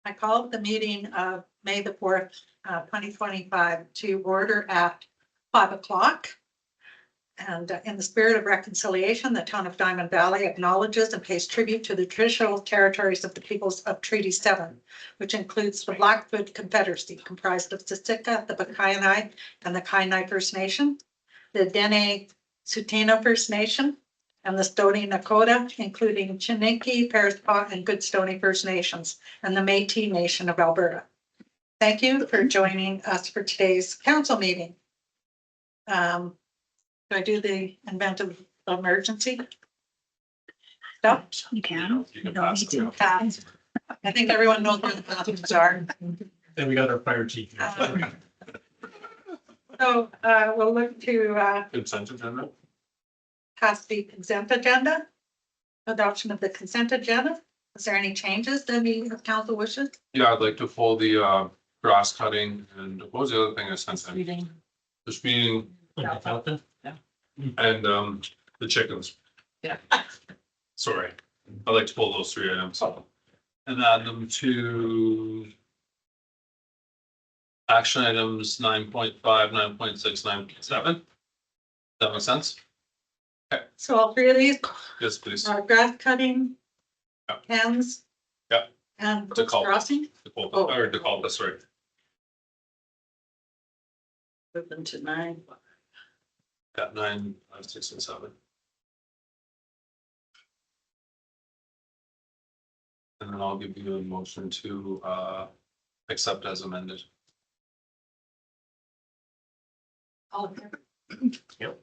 I called the meeting of May the 4th, 2025 to order at 5 o'clock. And in the spirit of reconciliation, the town of Diamond Valley acknowledges and pays tribute to the traditional territories of the peoples of Treaty 7, which includes the Blackfoot Confederacy, comprised of Siksika, the Bakayanai, and the Kainai First Nation, the Dene Sutena First Nation, and the Stoney Nakoda, including Chiniki, Parispaw, and Goodstoney First Nations, and the Métis Nation of Alberta. Thank you for joining us for today's council meeting. Do I do the inventive emergency? Stop. You can. You can pass it around. Pass. I think everyone knows where the bathrooms are. Then we got our fire chief. So we'll look to Consent agenda. pass the consent agenda. Adoption of the consent agenda. Is there any changes that any of council wishes? Yeah, I'd like to fold the grass cutting and what was the other thing I sent in? Reading. The speeding and the chickens. Yeah. Sorry, I'd like to pull those 3 items and add them to action items 9.5, 9.6, 9.7. That makes sense? So all three of these Yes, please. are grass cutting, Yeah. hens. Yeah. And To call. crossing. Or to call this right. Moving to 9. Yeah, 9, 5, 6, and 7. And then I'll give you a motion to accept as amended. All in favor? Yep.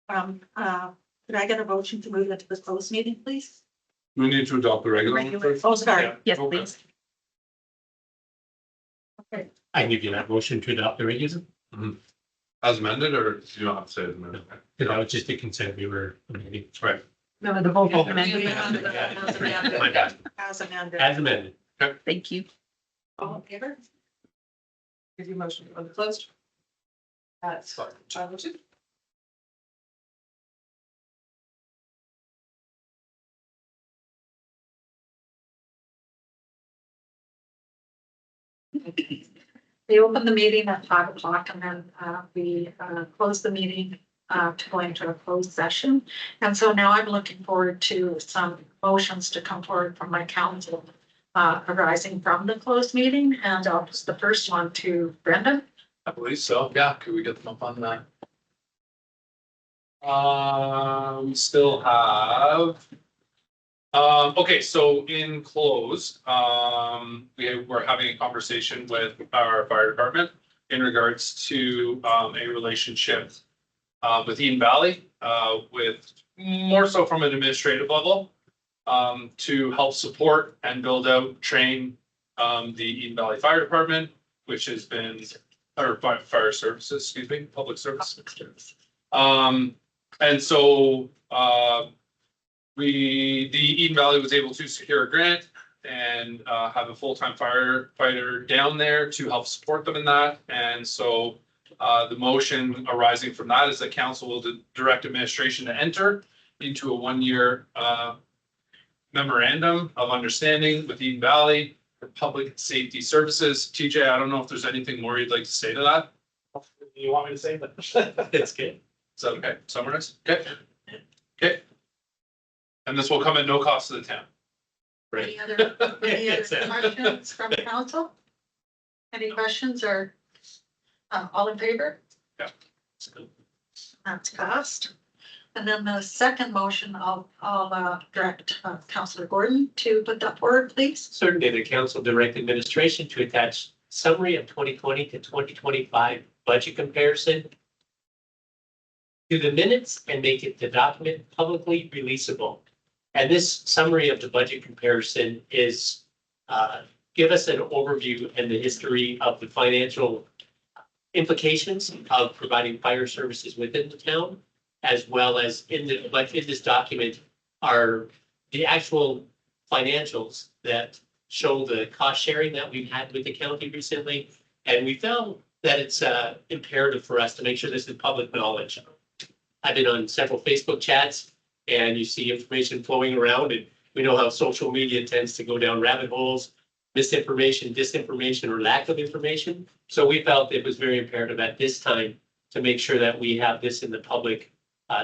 Could I get a motion to move into the closed meeting, please? We need to adopt the regular one first. Oh, sorry. Yeah, Yes, okay. please. Okay. I can give you that motion to adopt the regular, As amended, or you don't have to say it amended? because that was just a consent we were amending. Right. Remember the vote. Oh, amendment? As amended. My bad. As amended. As amended. Thank you. All in favor? Give you motion on the closed. That's Tyler too. We open the meeting at 5 o'clock and then we close the meeting to go into a closed session. And so now I'm looking forward to some motions to come forward from my council arising from the closed meeting. And I'll just the first one to Brenda. I believe so. Yeah, could we get them up on that? We still have. Okay, so in close, we're having a conversation with our fire department in regards to a relationship with Eden Valley, with more so from an administrative level, to help support and build out, train the Eden Valley Fire Department, which has been, or fire services, excuse me, public services. And so the Eden Valley was able to secure a grant and have a full-time firefighter down there to help support them in that. And so the motion arising from that is that council will direct administration to enter into a 1-year memorandum of understanding with Eden Valley for public safety services. TJ, I don't know if there's anything more you'd like to say to that. You want me to say that? It's good. Is that okay? Summarize? Okay. Okay. And this will come at no cost to the town. Any other questions from council? Any questions or all in favor? Yeah. That's passed. And then the second motion, I'll direct Councillor Gordon to put that forward, please. Certainly, the council direct administration to attach summary of 2020 to 2025 budget comparison to the minutes and make it the document publicly releasable. And this summary of the budget comparison is give us an overview and the history of the financial implications of providing fire services within the town, as well as in this document are the actual financials that show the cost sharing that we've had with the county recently. And we felt that it's imperative for us to make sure this is public knowledge. I've been on several Facebook chats and you see information flowing around, and we know how social media tends to go down rabbit holes, misinformation, disinformation, or lack of information. So we felt it was very imperative at this time to make sure that we have this in the public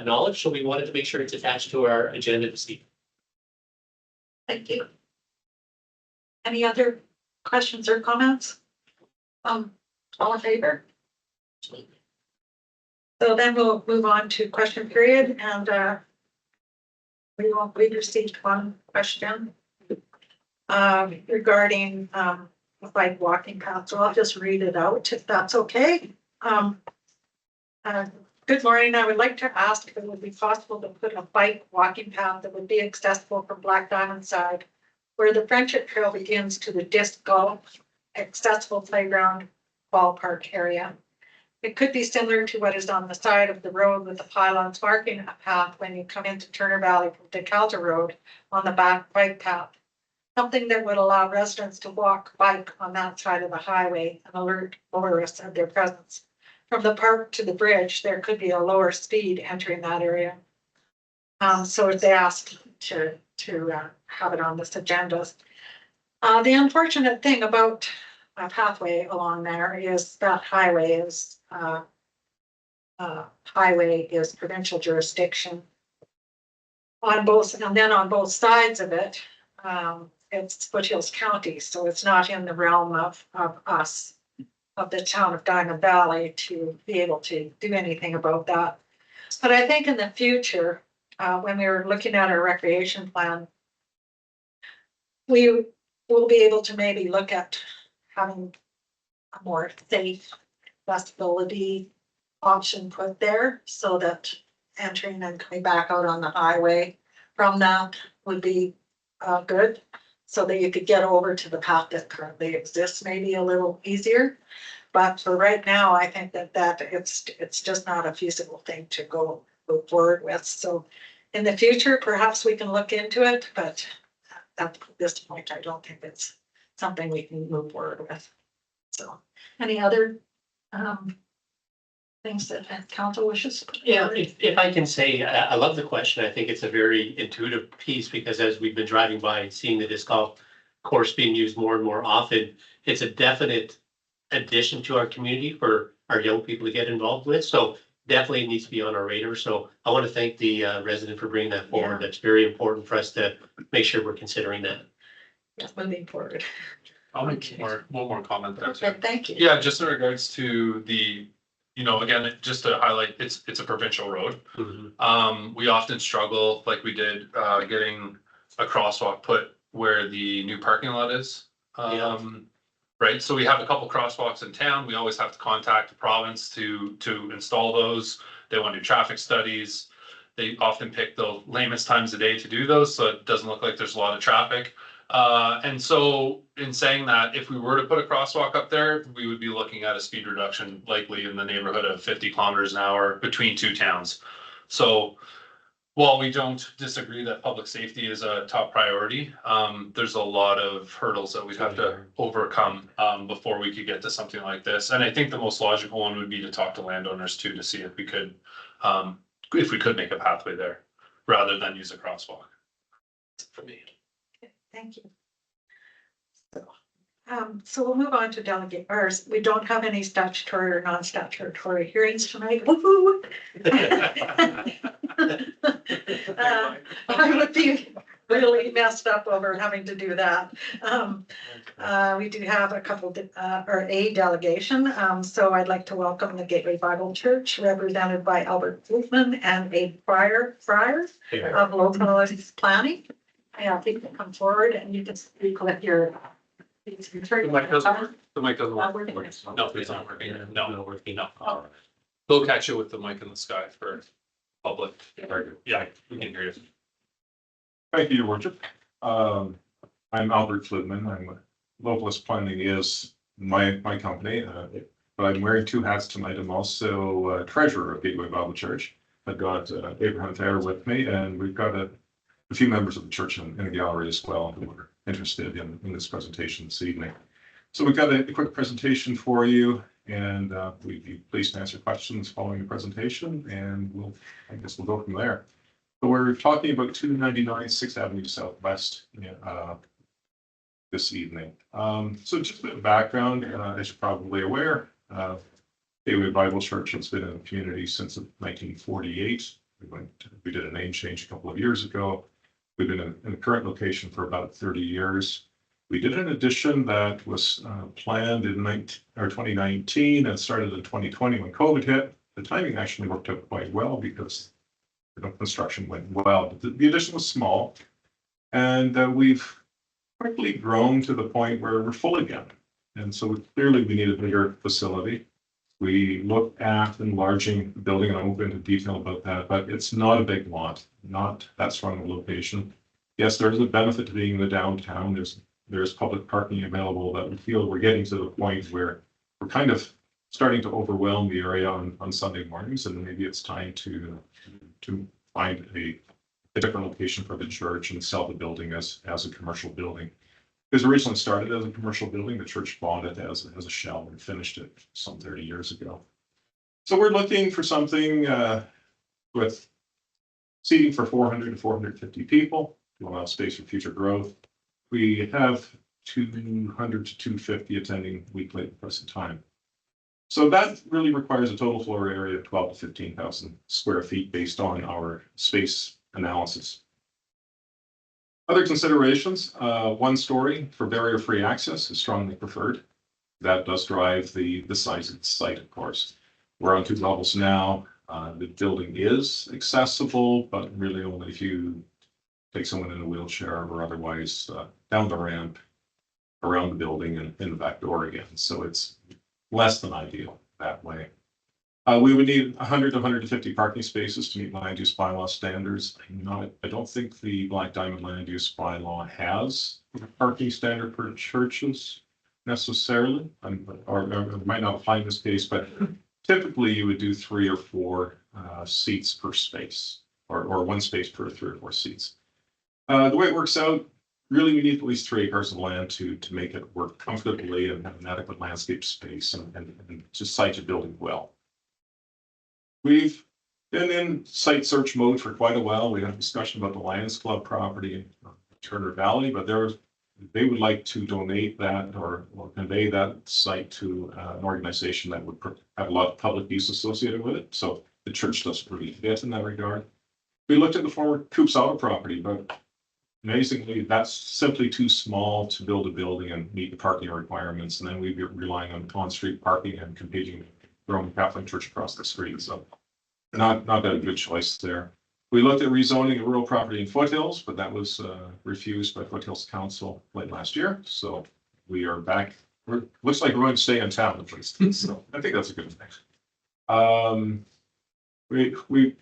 knowledge. So we wanted to make sure it's attached to our agenda this evening. Thank you. Any other questions or comments? All in favor? So then we'll move on to question period, and we received one question regarding like walking path, so I'll just read it out if that's okay. Good morning, I would like to ask if it would be possible to put a bike walking path that would be accessible from Black Diamond side, where the Friendship Trail begins, to the disc golf accessible playground ballpark area. It could be similar to what is on the side of the road with the pylons marking a path when you come into Turner Valley from DeKalta Road on the back bike path. Something that would allow residents to walk bike on that side of the highway and alert motorists of their presence. From the park to the bridge, there could be a lower speed entering that area. So they asked to have it on this agenda. The unfortunate thing about a pathway along there is that highway is provincial jurisdiction. On both, and then on both sides of it, it's Foothills County, so it's not in the realm of us, of the town of Diamond Valley, to be able to do anything about that. But I think in the future, when we were looking at our recreation plan, we will be able to maybe look at having a more safe accessibility option put there, so that entering and coming back out on the highway from that would be good, so that you could get over to the path that currently exists maybe a little easier. But for right now, I think that it's just not a feasible thing to go forward with. So in the future, perhaps we can look into it, but at this point, I don't think it's something we can move forward with. So any other things that council wishes? Yeah, if I can say, I love the question. I think it's a very intuitive piece, because as we've been driving by and seeing the disc golf course being used more and more often, it's a definite addition to our community for our young people to get involved with. So definitely it needs to be on our radar. So I want to thank the resident for bringing that forward. Yeah. That's very important for us to make sure we're considering that. Yes, moving forward. I'll make one more comment there too. Okay, thank you. Yeah, just in regards to the, again, just to highlight, it's a provincial road. We often struggle, like we did, getting a crosswalk put where the new parking lot is. Right, so we have a couple crosswalks in town. We always have to contact the province to install those. They want to do traffic studies. They often pick the lamest times of day to do those, so it doesn't look like there's a lot of traffic. And so in saying that, if we were to put a crosswalk up there, we would be looking at a speed reduction likely in the neighborhood of 50 kilometers an hour between two towns. So while we don't disagree that public safety is a top priority, there's a lot of hurdles that we'd have to overcome before we could get to something like this. And I think the most logical one would be to talk to landowners too, to see if we could make a pathway there rather than use a crosswalk. For me. Thank you. So we'll move on to delegate, or we don't have any statutory or non-statutory hearings tonight. Woo-hoo. I would be really messed up over having to do that. We do have a couple, or a delegation. So I'd like to welcome the Gateway Bible Church, represented by Albert Flukeman and a Friar of Localized Planning. People come forward and you can speak with your. The mic doesn't work. The mic doesn't Not work. working. No, it's not working. No. working. Oh. They'll catch you with the mic in the sky for public. Yeah, we can hear you. Thank you, Your Worship. I'm Albert Flidman. I'm Localist Planning is my company, but I'm wearing two hats tonight. I'm also treasurer of Gateway Bible Church. I've got Abraham Thayer with me, and we've got a few members of the church in the gallery as well who are interested in this presentation this evening. So we've got a quick presentation for you, and we'd be pleased to answer questions following the presentation, and I guess we'll go from there. So we're talking about 299 6th Avenue Southwest this evening. So just a bit of background, as you're probably aware, Gateway Bible Church has been in the community since 1948. We did a name change a couple of years ago. We've been in the current location for about 30 years. We did an addition that was planned in 2019 and started in 2020 when COVID hit. The timing actually worked out quite well because construction went well. But the addition was small, and we've quickly grown to the point where we're full again. And so clearly we need a bigger facility. We looked at enlarging the building, and I won't go into detail about that, but it's not a big lot, not that strong a location. Yes, there's a benefit to being in the downtown. There's public parking available, but we feel we're getting to the point where we're kind of starting to overwhelm the area on Sunday mornings, and maybe it's time to find a different location for the church and sell the building as a commercial building. It was originally started as a commercial building. The church bought it as a shell and finished it some 30 years ago. So we're looking for something with seating for 400 to 450 people to allow space for future growth. We have 200 to 250 attending weekly at the present time. So that really requires a total floor area of 12 to 15,000 square feet based on our space analysis. Other considerations, 1 story for barrier-free access is strongly preferred. That does drive the size of the site, of course. We're on 2 levels now. The building is accessible, but really only if you take someone in a wheelchair or otherwise down the ramp, around the building, and in the back door again. So it's less than ideal that way. We would need 100 to 150 parking spaces to meet land use bylaw standards. I don't think the Black Diamond land use bylaw has a parking standard for churches necessarily, or it might not apply in this case, but typically you would do 3 or 4 seats per space, or 1 space per 3 or 4 seats. The way it works out, really we need at least 3 acres of land to make it work comfortably and have an adequate landscape space and to site a building well. We've been in site search mode for quite a while. We had a discussion about the Lions Club property in Turner Valley, but they would like to donate that or convey that site to an organization that would have a lot of public use associated with it. So the church doesn't really fit in that regard. We looked at the former Coops Auto property, but amazingly, that's simply too small to build a building and meet the parking requirements. And then we'd be relying on street parking and competing with the Roman Catholic Church across the street. So not a good choice there. We looked at rezoning a rural property in Foothills, but that was refused by Foothills Council late last year. So we are back. Looks like we're going to stay in town at least. So I think that's a good thing. We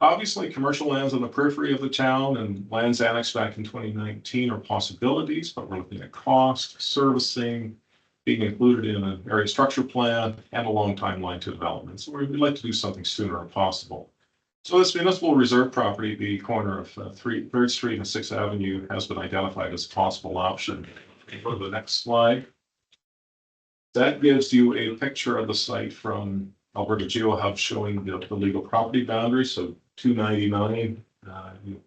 obviously commercial lands on the periphery of the town and lands annexed back in 2019 are possibilities, but we're looking at cost, servicing, being included in an area structure plan, and a long timeline to development. So we'd like to do something sooner if possible. So this municipal reserve property, the corner of 3rd Street and 6th Avenue, has been identified as a possible option. Go to the next slide. That gives you a picture of the site from Alberta GeoHub showing the legal property boundary. So 299, you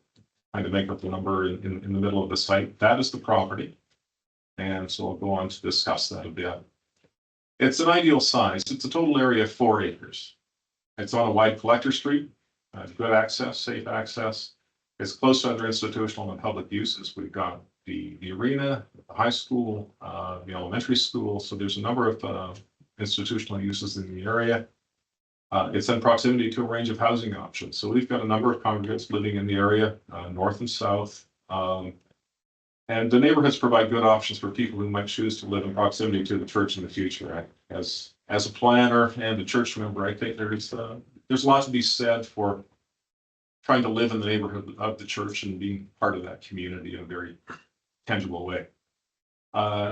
kind of make up the number in the middle of the site. That is the property. And so I'll go on to discuss that a bit. It's an ideal size. It's a total area of 4 acres. It's on a wide collector street, good access, safe access. It's close to other institutional and public uses. We've got the arena, the high school, the elementary school. So there's a number of institutional uses in the area. It's in proximity to a range of housing options. So we've got a number of congregants living in the area, north and south. And the neighborhoods provide good options for people who might choose to live in proximity to the church in the future. As a planner and a church member, I think there's a lot to be said for trying to live in the neighborhood of the church and being part of that community in a very tangible way.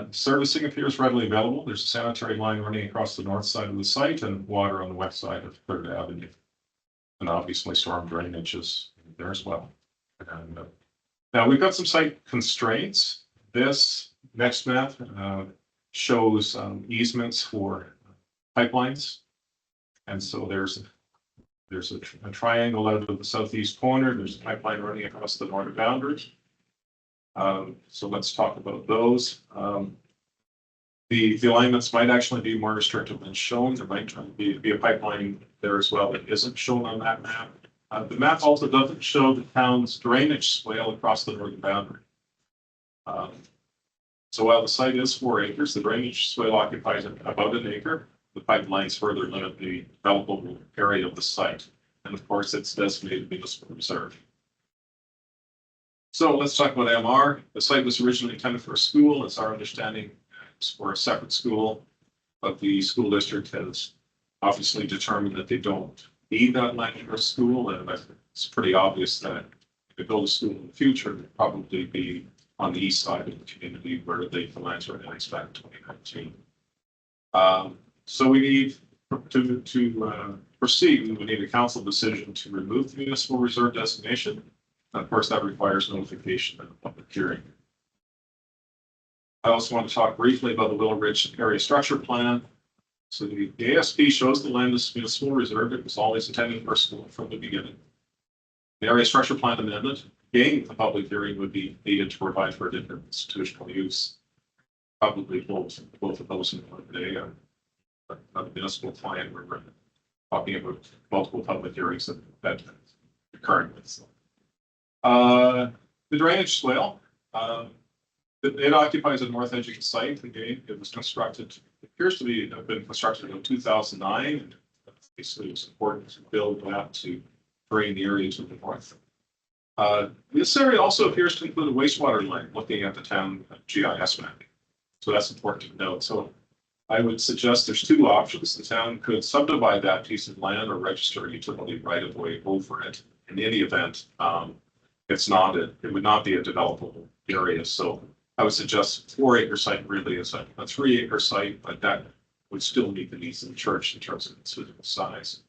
Servicing appears readily available. There's a sanitary line running across the north side of the site and water on the west side of 3rd Avenue. And obviously storm drainage is there as well. And, now we've got some site constraints. This next map shows easements for pipelines. And so there's a triangle out of the southeast corner. There's a pipeline running across the northern boundary. So let's talk about those. The alignments might actually be more restrictive than shown. There might be a pipeline there as well that isn't shown on that map. The map also doesn't show the town's drainage swale across the northern boundary. So while the site is 4 acres, the drainage swale occupies about an acre. The pipelines further limit the developable area of the site. And of course, it's designated municipal reserve. So let's talk about MR. The site was originally intended for a school. It's our understanding it's for a separate school, but the school district has obviously determined that they don't need that land for a school, and it's pretty obvious that if they build a school in the future, it'll probably be on the east side of the community where the lands were annexed back in 2019. So we need to proceed. We need a council decision to remove the municipal reserve designation. And of course, that requires notification and a public hearing. I also want to talk briefly about the Willow Ridge Area Structure Plan. So the ASP shows the land as municipal reserve. It was always intended for a school from the beginning. The Area Structure Plan amendment, again, the public hearing would be needed to provide for a different institutional use. Probably both of those in one day. A municipal plan, we're talking about multiple public hearings that currently. The drainage swale, it occupies a north edge of the site. Again, it was constructed, it appears to have been constructed in 2009. Basically, it was important to build that to drain the area to the north. This area also appears to include a wastewater line looking at the town GIS map. So that's important to note. So I would suggest there's 2 options. The town could subdivide that piece of land or register a utility right of way over it. In any event, it would not be a developable area. So I would suggest 4-acre site really is a 3-acre site, but that would still meet the needs of the church in terms of its physical size.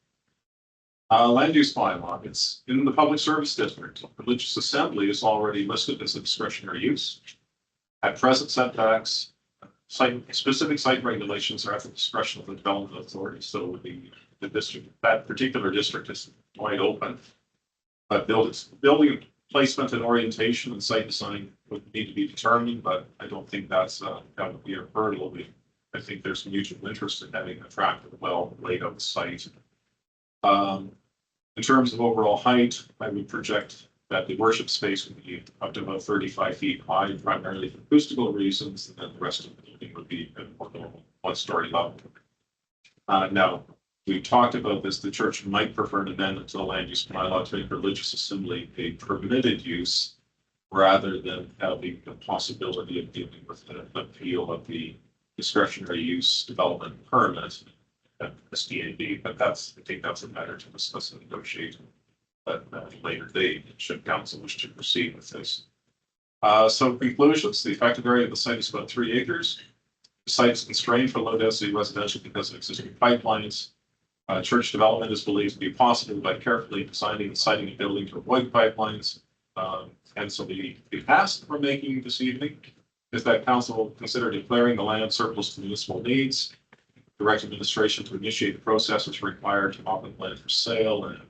Land use bylaw, it's in the public service district. Religious assembly is already listed as a discretionary use. At present, setbacks, specific site regulations are at the discretion of the development authority. So the district, that particular district is wide open. But building placement and orientation and site design would need to be determined, but I don't think that would be a hurdle. I think there's mutual interest in having a tract of well laid out site. In terms of overall height, I would project that the worship space would be up to about 35 feet high, primarily for acoustical reasons, and then the rest of the building would be a more normal 1-story level. Now, we talked about this. The church might prefer an amendment to the land use bylaw to make religious assembly a permitted use rather than having the possibility of dealing with the appeal of the discretionary use development permit at SDAB. But I think that's a matter to discuss and negotiate at a later date should council wish to proceed with this. So conclusions, the effective area of the site is about 3 acres. The site is constrained for low density residential because of existing pipelines. Church development is believed to be possible by carefully designing and siting a building to avoid pipelines. And so the ask we're making this evening is that council consider declaring the land surplus to municipal needs, direct administration to initiate the processes required to offer the land for sale, and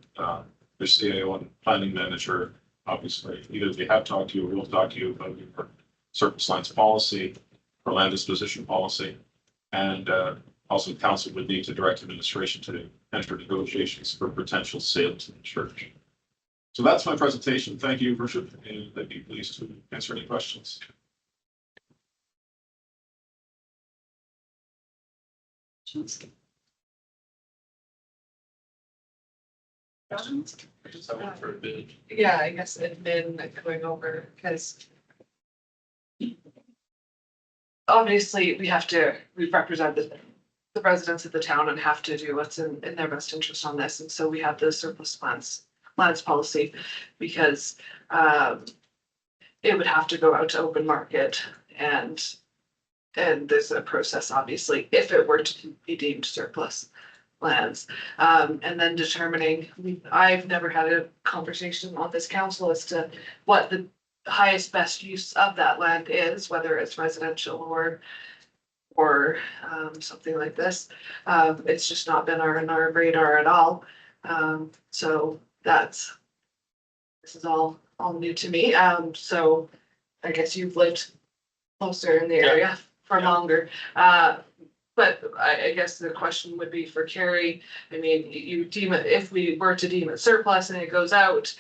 the CAO and planning manager, obviously, either they have talked to you or will talk to you about your surplus lands policy or land disposition policy. And also, council would need to direct administration to enter negotiations for potential sale to the church. So that's my presentation. Thank you, Worship, and I'd be pleased to answer any questions. I just have one for a bit. Yeah, I guess admin going over, because obviously we represent the residents of the town and have to do what's in their best interest on this. And so we have the surplus lands policy because it would have to go out to open market and there's a process, obviously, if it were to be deemed surplus lands. And then determining, I've never had a conversation on this council as to what the highest best use of that land is, whether it's residential or something like this. It's just not been on our radar at all. So this is all new to me. So I guess you've lived closer in the area for Yeah. longer. But I guess the question would be for Carrie. I mean, you deem it, if we were to deem it surplus and it goes out,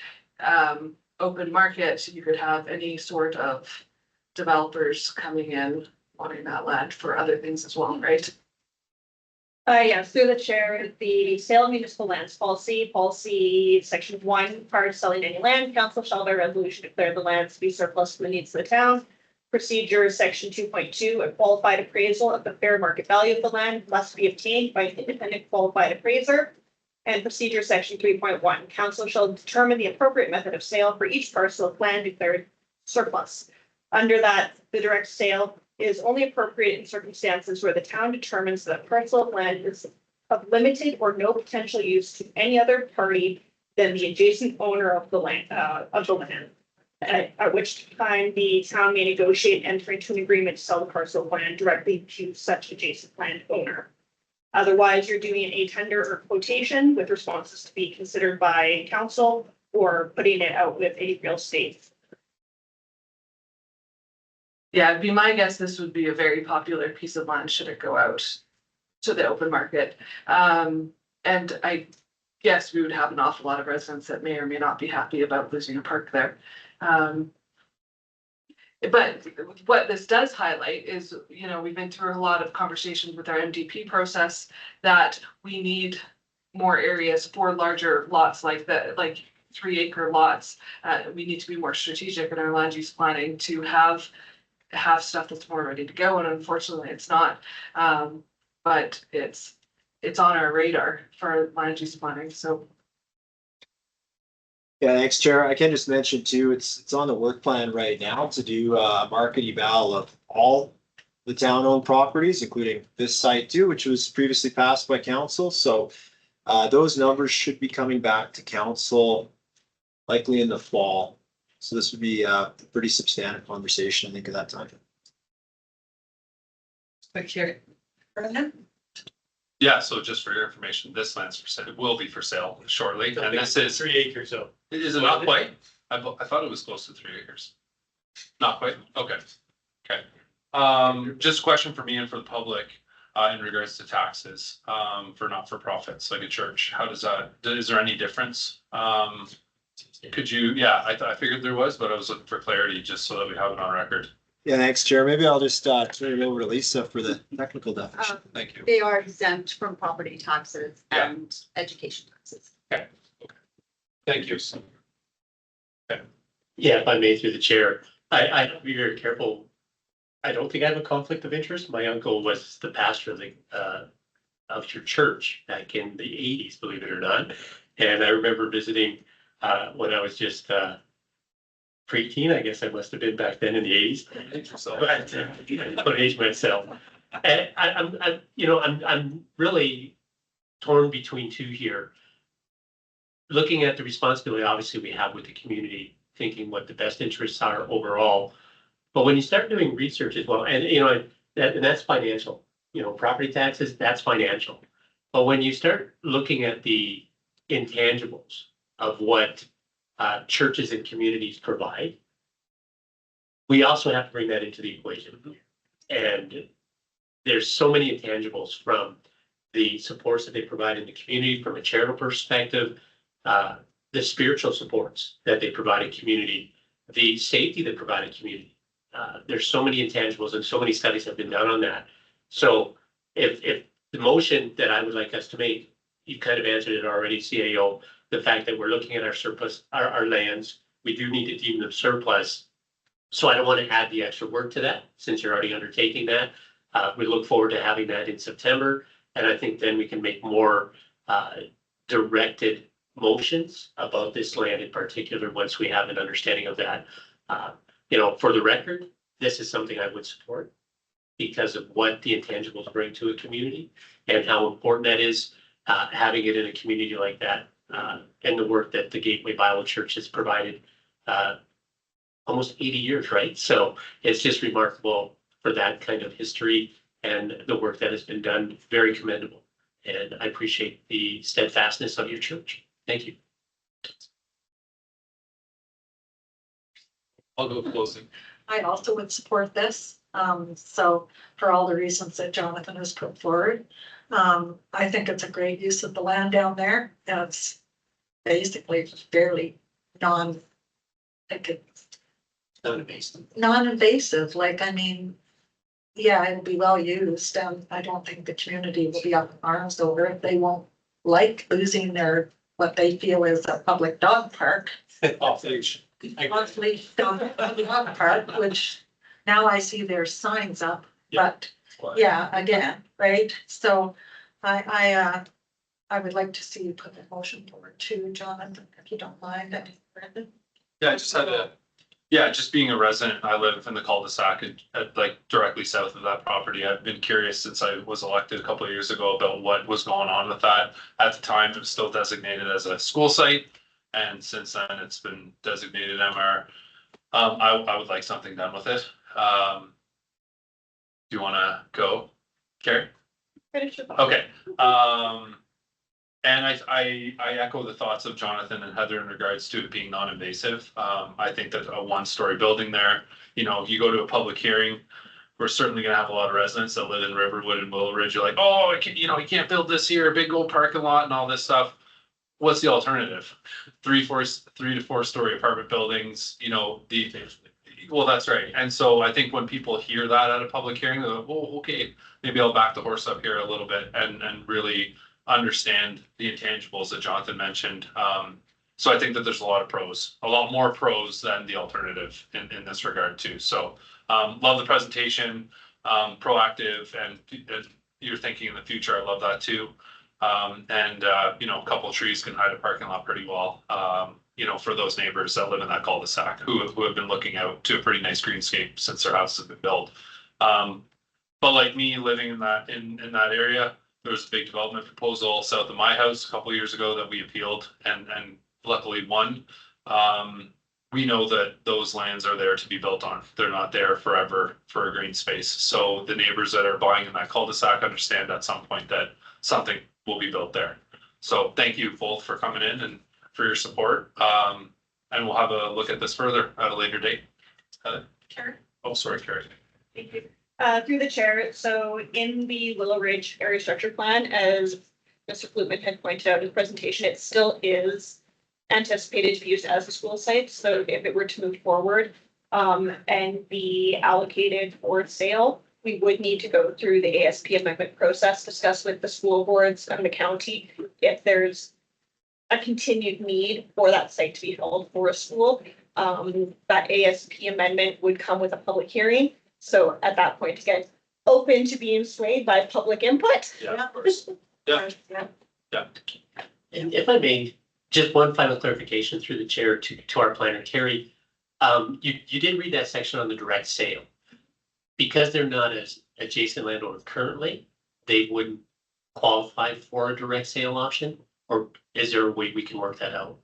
open market, you could have any sort of developers coming in wanting that land for other things as well, right? Yeah, through the chair, the sale of municipal lands policy, section 1, prior to selling any land, council shall by resolution declare the lands to be surplus to the needs of the town. Procedure, section 2.2, a qualified appraisal of the fair market value of the land must be obtained by an independent qualified appraiser. And procedure, section 3.1, council shall determine the appropriate method of sale for each parcel of land declared surplus. Under that, the direct sale is only appropriate in circumstances where the town determines that a parcel of land is of limited or no potential use to any other party than the adjacent owner of the land, at which time the town may negotiate and enter into an agreement to sell the parcel of land directly to such adjacent land owner. Otherwise, you're doing a tender or quotation with responses to be considered by council or putting it out with a real estate. Yeah, it'd be my guess this would be a very popular piece of land should it go out to the open market. And I guess we would have an awful lot of residents that may or may not be happy about losing a park there. But what this does highlight is, you know, we've been through a lot of conversations with our MDP process that we need more areas for larger lots like that, like 3-acre lots. We need to be more strategic in our land use planning to have stuff that's more ready to go, and unfortunately it's not. But it's on our radar for land use planning, so. Yeah, thanks, Chair. I can just mention too, it's on the work plan right now to do a market eval of all the town-owned properties, including this site too, which was previously passed by council. So those numbers should be coming back to council likely in the fall. So this would be a pretty substantive conversation, I think, at that time. Brendan? Yeah, so just for your information, this land's for sale, it will be for sale shortly, and this is, 3 acres, so. is it not quite? I thought it was close to 3 acres. Not quite, okay. Okay, just a question for me and for the public, in regards to taxes, for not-for-profits, like a church, how does that, is there any difference? Could you, yeah, I figured there was, but I was looking for clarity, just so that we have it on record. Yeah, thanks, Chair. Maybe I'll just turn it over to Lisa for the technical definition. Thank you. They are exempt from property taxes Yeah. and education taxes. Thank you. Yeah, if I may through the chair, I have to be very careful. I don't think I have a conflict of interest. My uncle was the pastor of of your church back in the 80s, believe it or not. And I remember visiting when I was just preteen. I guess I must have been back then in the 80s. But don't age myself. And I'm really torn between two here. Looking at the responsibility, obviously, we have with the community, thinking what the best interests are overall. But when you start doing research as well, and that's financial, property taxes, that's financial. But when you start looking at the intangibles of what churches and communities provide, we also have to bring that into the equation. And there's so many intangibles from the supports that they provide in the community, from a charitable perspective, the spiritual supports that they provide in community, the safety they provide in community. There's so many intangibles and so many studies have been done on that. So if the motion that I would like us to make, you kind of answered it already, CAO, the fact that we're looking at our surplus, our lands, we do need to deem them surplus. So I don't want to add the extra work to that since you're already undertaking that. We look forward to having that in September. And I think then we can make more directed motions about this land in particular once we have an understanding of that. For the record, this is something I would support because of what the intangibles bring to a community and how important that is, having it in a community like that, and the work that the Gateway Bible Church has provided almost 80 years, right? So it's just remarkable for that kind of history and the work that has been done, very commendable. And I appreciate the steadfastness of your church. Thank you. I'll go closing. I also would support this. So for all the reasons that Jonathan has put forward, I think it's a great use of the land down there. It's basically fairly like it's non-invasive, like, I mean, yeah, it'll be well used, and I don't think the community will be up in arms over it. They won't like losing their, what they feel is a public dog park. Off leash. Off-leash dog park, which now I see there's signs up, but yeah, again, right? So I would like to see you put the motion forward too, Jonathan, if you don't mind. Brendan? Yeah, I just had to, just being a resident, I live in the cul-de-sac at like directly south of that property. I've been curious since I was elected a couple of years ago about what was going on with that. At the time, it was still designated as a school site. And since then, it's been designated MR. I would like something done with it. Do you wanna go, Carrie? Finish your thought. Okay, and I echo the thoughts of Jonathan and Heather in regards to it being non-invasive. I think that a one-story building there, you know, you go to a public hearing, we're certainly gonna have a lot of residents that live in Riverwood and Willow Ridge. You're like, oh, I can't, you can't build this here, big old parking lot and all this stuff. What's the alternative? 3 to 4 story apartment buildings, well, that's right. And so I think when people hear that at a public hearing, they're like, oh, okay, maybe I'll back the horse up here a little bit and really understand the intangibles that Jonathan mentioned. So I think that there's a lot more pros than the alternative in this regard too. So love the presentation, proactive, and you're thinking in the future. I love that too. A couple of trees can hide a parking lot pretty well. For those neighbors that live in that cul-de-sac who have been looking out to a pretty nice greenscape since their house has been built. But like me living in that area, there was a big development proposal south of my house a couple of years ago that we appealed and luckily won. We know that those lands are there to be built on. They're not there forever for a green space. So the neighbors that are buying in that cul-de-sac understand at some point that something will be built there. So thank you both for coming in and for your support. And we'll have a look at this further at a later date. Karen? Oh, sorry, Carrie. Thank you. Through the chair, so in the Willow Ridge area structure plan, as Mr. Flutman had pointed out in the presentation, it still is anticipated to be used as a school site. So if it were to move forward and be allocated for sale, we would need to go through the ASP amendment process, discuss with the school boards and the county if there's a continued need for that site to be held for a school. That ASP amendment would come with a public hearing. So at that point, again, open to being swayed by public input. Yeah, of course. Yeah. And if I may, just one final clarification through the chair to our planner, Carrie. You did read that section on the direct sale. Because they're not as adjacent landowner currently, they wouldn't qualify for a direct sale option? Or is there a way we can work that out?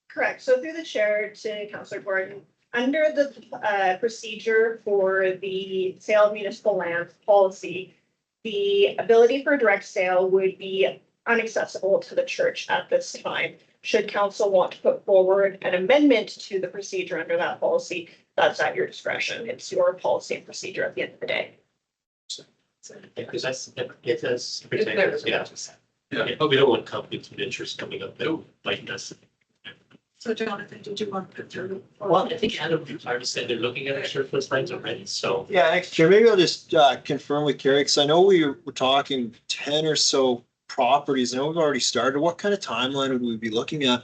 Correct. So through the chair to Councillor Gordon, under the procedure for the sale of municipal land policy, the ability for a direct sale would be inaccessible to the church at this time. Should council want to put forward an amendment to the procedure under that policy, that's at your discretion. It's your policy and procedure at the end of the day. Because that's, Yeah. But we don't want conflicts of interest coming up that like us. So Jonathan, did you want to put through? Well, I think Adam already said they're looking at our surplus lines already, so. Yeah, thanks, Chair. Maybe I'll just confirm with Carrie, because I know we were talking 10 or so properties. I know we've already started. What kind of timeline would we be looking at?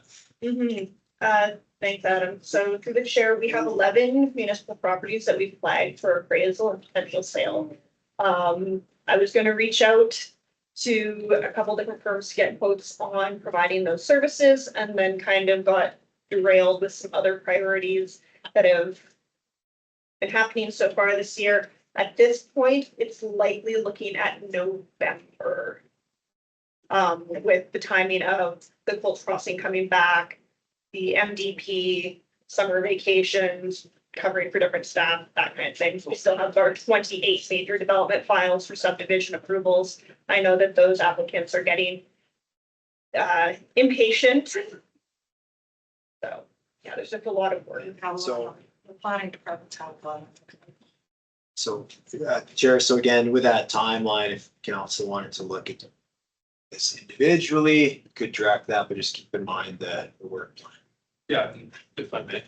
Thanks, Adam. So through the chair, we have 11 municipal properties that we've flagged for appraisal and potential sale. I was going to reach out to a couple different firms to get quotes on providing those services, and then kind of got derailed with some other priorities that have been happening so far this year. At this point, it's likely looking at November. With the timing of the Colts Crossing coming back, the MDP, summer vacations, covering for different staff, that kind of thing. We still have our 28 major development files for subdivision approvals. I know that those applicants are getting impatient. So, yeah, there's just a lot of work. So- The planning department's have a lot of. So, Chair, so again, with that timeline, if council wanted to look at this individually, could direct that, but just keep in mind that the work plan. Yeah, if I may.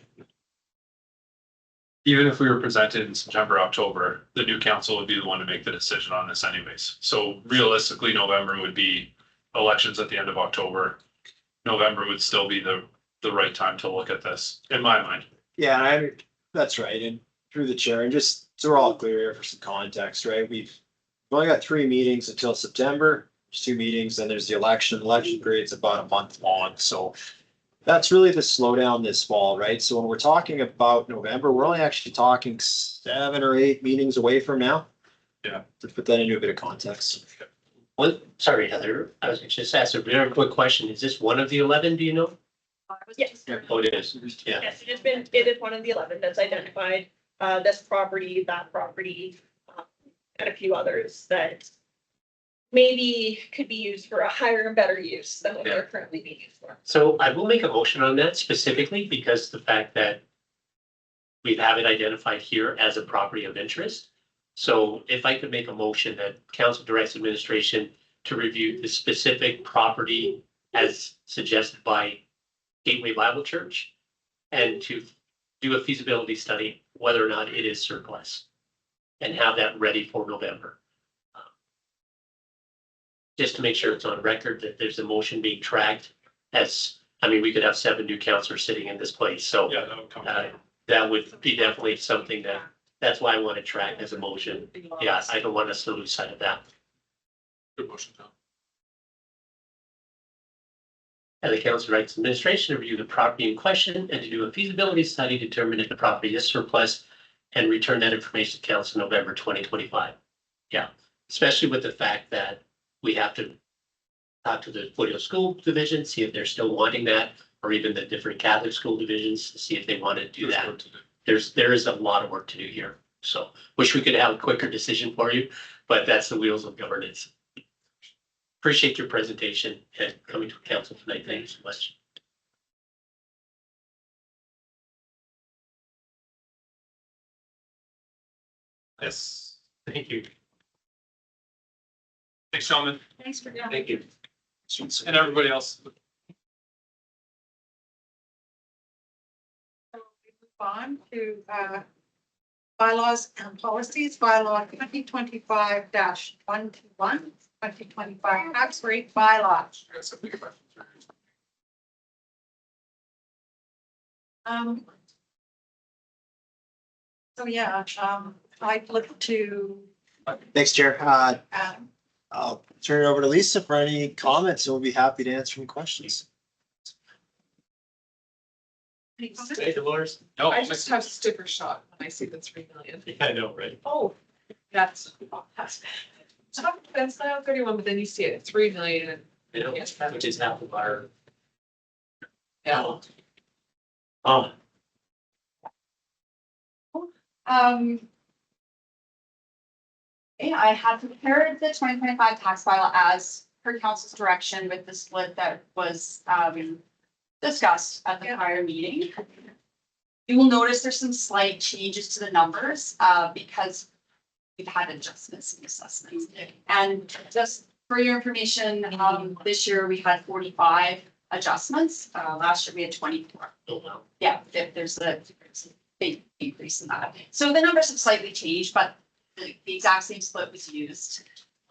Even if we were presented in September, October, the new council would be the one to make the decision on this anyways. So realistically, November would be elections at the end of October. November would still be the right time to look at this, in my mind. Yeah, that's right. And through the chair, and just so we're all clear here for some context, right? We've only got 3 meetings until September. There's 2 meetings, then there's the election. Election period's about a month long. So that's really the slowdown this fall, right? So when we're talking about November, we're only actually talking 7 or 8 meetings away from now. Yeah. To put that into a bit of context. Sorry, Heather, I was just asked a very quick question. Is this one of the 11, do you know? Yes. Oh, it is, yeah. Yes, it is one of the 11 that's identified, this property, that property, and a few others that maybe could be used for a higher and better use than what they're currently being used for. So I will make a motion on that specifically because the fact that we have it identified here as a property of interest. So if I could make a motion that council directs administration to review the specific property as suggested by Gateway Bible Church and to do a feasibility study whether or not it is surplus and have that ready for November. Just to make sure it's on record that there's a motion being tracked as, I mean, we could have 7 new councilors sitting in this place, so Yeah, that would come. that would be definitely something that's why I want to track as a motion. Yeah, I don't want us to lose sight of that. Good motion, Tom. And the council directs administration to review the property in question and to do a feasibility study, to determine if the property is surplus and return that information to council in November 2025. Yeah, especially with the fact that we have to talk to the Foothill School Division, see if they're still wanting that, or even the different Catholic school divisions, to see if they want to do There's that. work to do. There is a lot of work to do here. So wish we could have a quicker decision for you, but that's the wheels of governance. Appreciate your presentation and coming to council tonight. Thank you so much. Yes, Thank you. thanks, gentlemen, Thanks for coming. Thank you. and everybody else. On to bylaws and policies, bylaw 2025-121, 2025 tax rate bylaw. So yeah, I'd look to, Thanks, Chair. um, I'll turn it over to Lisa for any comments, and we'll be happy to answer any questions. any comments? Hey, Dolores. No, I just have sticker shock when I see the 3 million. Yeah, I know, right? Oh, that's. That's not 31, but then you see it at 3 million and. You know, which is half of our. Yeah. Yeah, I had prepared the 2025 tax file as per council's direction with the split that was discussed at the prior meeting. You will notice there's some slight changes to the numbers because we've had adjustments in assessments. And just for your information, this year we had 45 adjustments. Last year we had 24. Oh, wow. Yeah, there's a big increase in that. So the numbers have slightly changed, but the exact same split was used.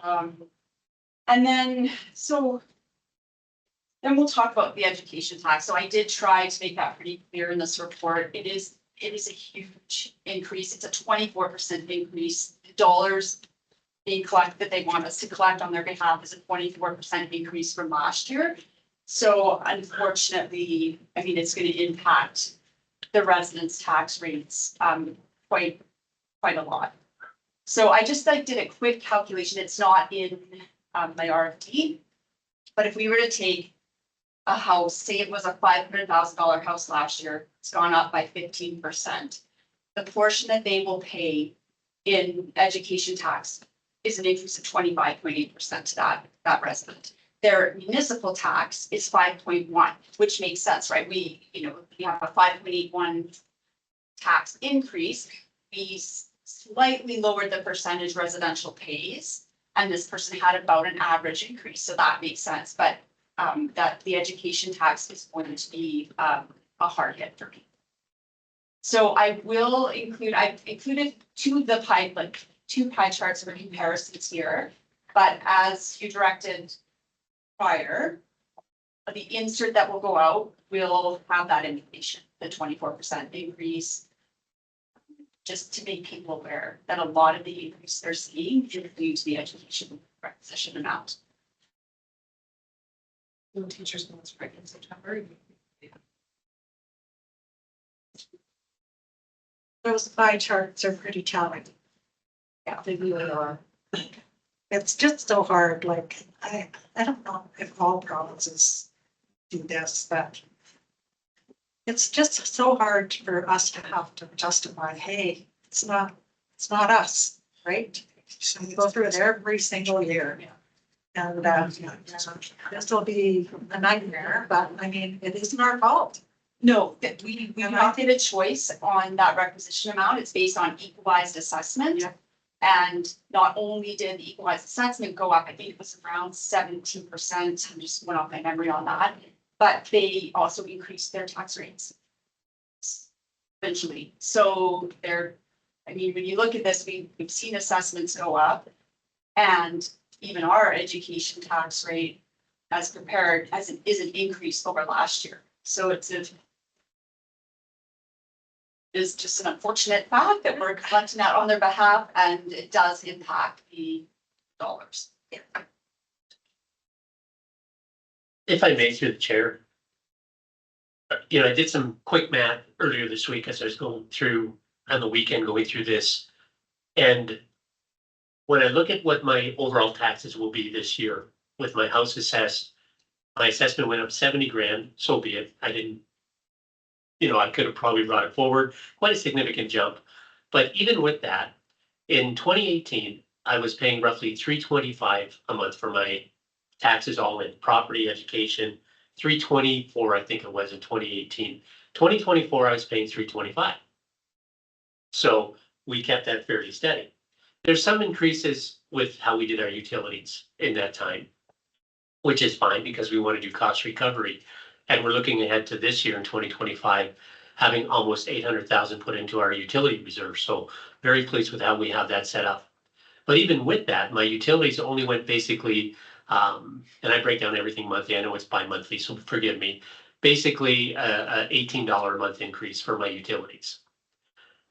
And then we'll talk about the education tax. So I did try to make that pretty clear in this report. It is a huge increase. It's a 24% increase. The dollars being collected that they want us to collect on their behalf is a 24% increase from last year. So unfortunately, I mean, it's going to impact the residents' tax rates quite a lot. So I just did a quick calculation. It's not in my RFD, but if we were to take a house, say it was a $500,000 house last year, it's gone up by 15%. the portion that they will pay in education tax is an increase of 25.8% to that resident. Their municipal tax is 5.1, which makes sense, right? We have a 5.81 tax increase. We slightly lowered the percentage residential pays, and this person had about an average increase, so that makes sense. But that the education tax is going to be a hard hit for me. So I've included two pie charts for comparisons here, but as you directed prior, the insert that will go out will have that information, the 24% increase. Just to make people aware that a lot of the increase they're seeing is due to the education requisition amount. No teachers in this in September. Those pie charts are pretty telling. Yeah, they really are. It's just so hard, like, I don't know if all provinces do this, but it's just so hard for us to have to justify, hey, it's not us, right? So we go through it every single year. And this will be a nightmare, but I mean, it isn't our fault. No, that we adopted a choice on that requisition amount. It's based on equalized assessment. Yeah. And not only did the equalized assessment go up, I think it was around 17%. I just went off my memory on that. But they also increased their tax rates. Eventually. So when you look at this, we've seen assessments go up. And even our education tax rate is an increase over last year. So it's just an unfortunate fact that we're collecting that on their behalf, and it does impact the dollars. If I may, through the chair. I did some quick math earlier this week as I was going through on the weekend, going through this. And when I look at what my overall taxes will be this year with my house assessed, my assessment went up 70 grand, so be it. I didn't, I could have probably brought it forward, quite a significant jump. But even with that, in 2018, I was paying roughly $325 a month for my taxes all in, property, education, $324, I think it was in 2018. 2024, I was paying $325. So we kept that fairly steady. There's some increases with how we did our utilities in that time, which is fine because we want to do cost recovery. And we're looking ahead to this year in 2025, having almost 800,000 put into our utility reserve. So very pleased with how we have that set up. But even with that, my utilities only went basically, and I break down everything monthly. I know it's bi-monthly, so forgive me. Basically, a $18 a month increase for my utilities.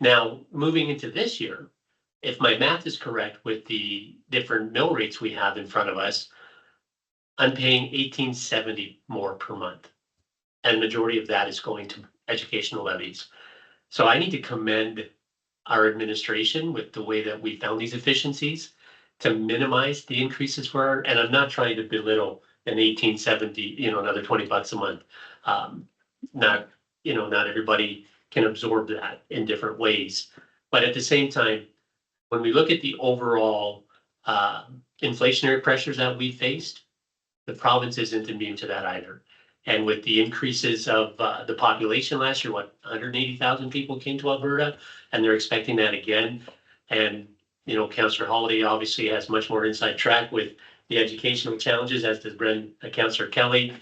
Now, moving into this year, if my math is correct with the different mill rates we have in front of us, I'm paying $18.70 more per month. And the majority of that is going to educational levies. So I need to commend our administration with the way that we found these efficiencies to minimize the increases for our, and I'm not trying to belittle an $18.70, another $20 a month. Not everybody can absorb that in different ways. But at the same time, when we look at the overall inflationary pressures that we faced, the province isn't immune to that either. And with the increases of the population last year, 180,000 people came to Alberta, and they're expecting that again. And, Councillor Holiday obviously has much more inside track with the educational challenges, as does Councillor Kelly.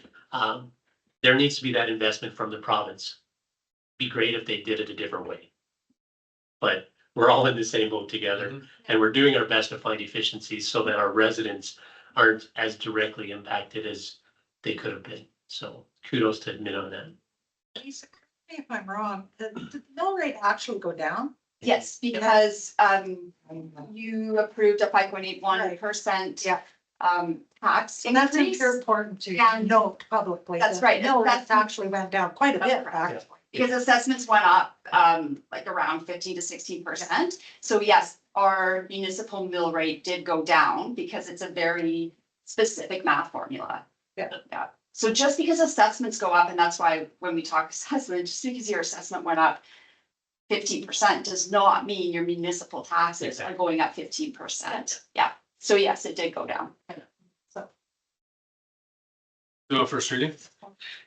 There needs to be that investment from the province. Be great if they did it a different way. But we're all in the same boat together, and we're doing our best to find efficiencies so that our residents aren't as directly impacted as they could have been. So kudos to admit on that. Lisa, correct me if I'm wrong, did the mill rate actually go down? Yes, because you approved a 5.81% Yeah. Tax And that's increase. important to And- note publicly. That's that right. Mill rate That's- actually went down quite a bit, actually. Because assessments went up like around 15 to 16%. So yes, our municipal mill rate did go down because it's a very specific math formula. Yeah. So just because assessments go up, and that's why when we talk assessment, just because your assessment went up, 15% does not mean your municipal taxes are going up 15%. Yeah, so yes, it did go down. Do a first reading.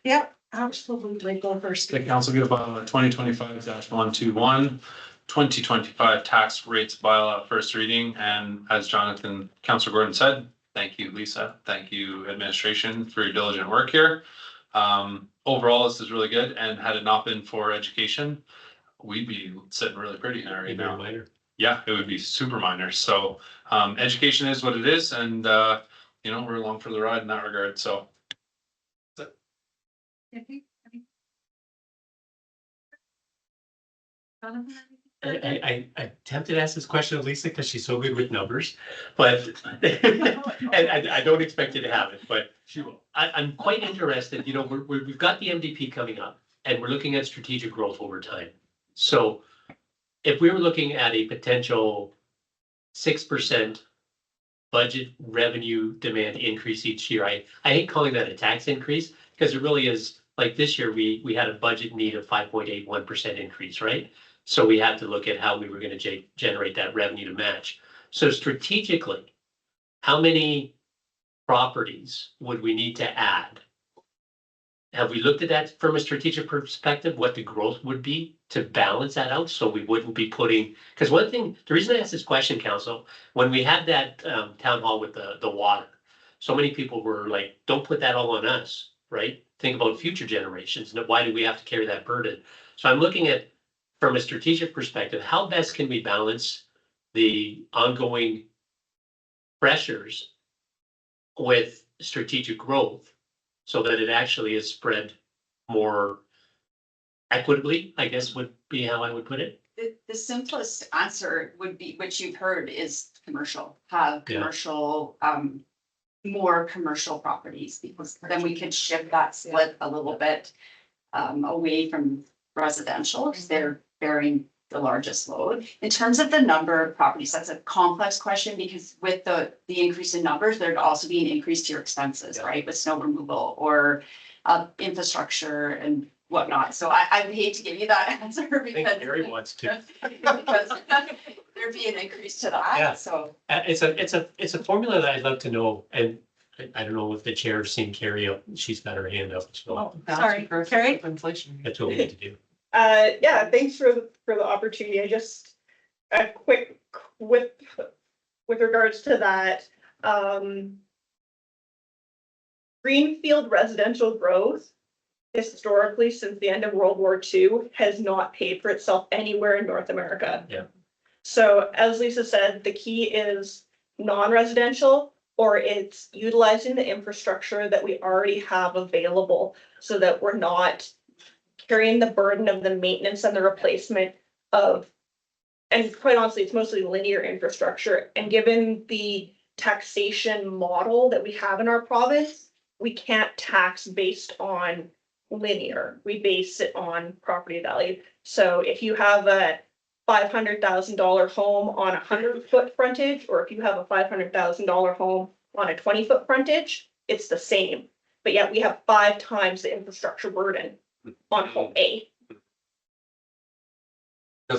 Yep, absolutely. Go first. The council give bylaw 2025-121, 2025 tax rates bylaw first reading. And as Jonathan, Councilor Gordon said, thank you, Lisa. Thank you, administration, for your diligent work here. Overall, this is really good. And had it not been for education, we'd be sitting really pretty now right now. Yeah, it would be super minor. So education is what it is. And, we're along for the ride in that regard. So. I attempted to ask this question of Lisa because she's so good with numbers, but and I don't expect you to have it, but she will. I'm quite interested, we've got the MDP coming up and we're looking at strategic growth over time. So if we were looking at a potential 6% budget revenue demand increase each year, I hate calling that a tax increase because it really is, like this year, we had a budget need of 5.81% increase, right? So we had to look at how we were going to generate that revenue to match. So strategically, how many properties would we need to add? Have we looked at that from a strategic perspective, what the growth would be to balance that out? So we wouldn't be putting, because one thing, the reason I asked this question, Council, when we had that town hall with the water, so many people were like, don't put that all on us, right? Think about future generations. And why do we have to carry that burden? So I'm looking at, from a strategic perspective, how best can we balance the ongoing pressures with strategic growth so that it actually is spread more equitably, I guess would be how I would put it. The simplest answer would be, which you've heard, is commercial, have Yeah. commercial, more commercial properties, because then we could shift that split a little bit away from residential, because they're bearing the largest load. In terms of the number of properties, that's a complex question, because with the increase in numbers, there'd also be an increase to your expenses, right? With snow removal or infrastructure and whatnot. So I would hate to give you that answer I think because Gary wants to. because there'd be an increase to Yeah. that, so. It's a formula that I'd love to know, and I don't know if the chair's seen Carrie up, she's got her hand up, so Oh, sorry, Carrie? Inflation. that's what we need to do. Yeah, thanks for the opportunity. I just, a quick with regards to that, greenfield residential growth historically since the end of World War II has not paid for itself anywhere in North America. Yeah. So as Lisa said, the key is non-residential, or it's utilizing the infrastructure that we already have available so that we're not carrying the burden of the maintenance and the replacement of, and quite honestly, it's mostly linear infrastructure. And given the taxation model that we have in our province, we can't tax based on linear. We base it on property value. So if you have a $500,000 home on a 100-foot frontage, or if you have a $500,000 home on a 20-foot frontage, it's the same. But yet we have 5 times the infrastructure burden on home A.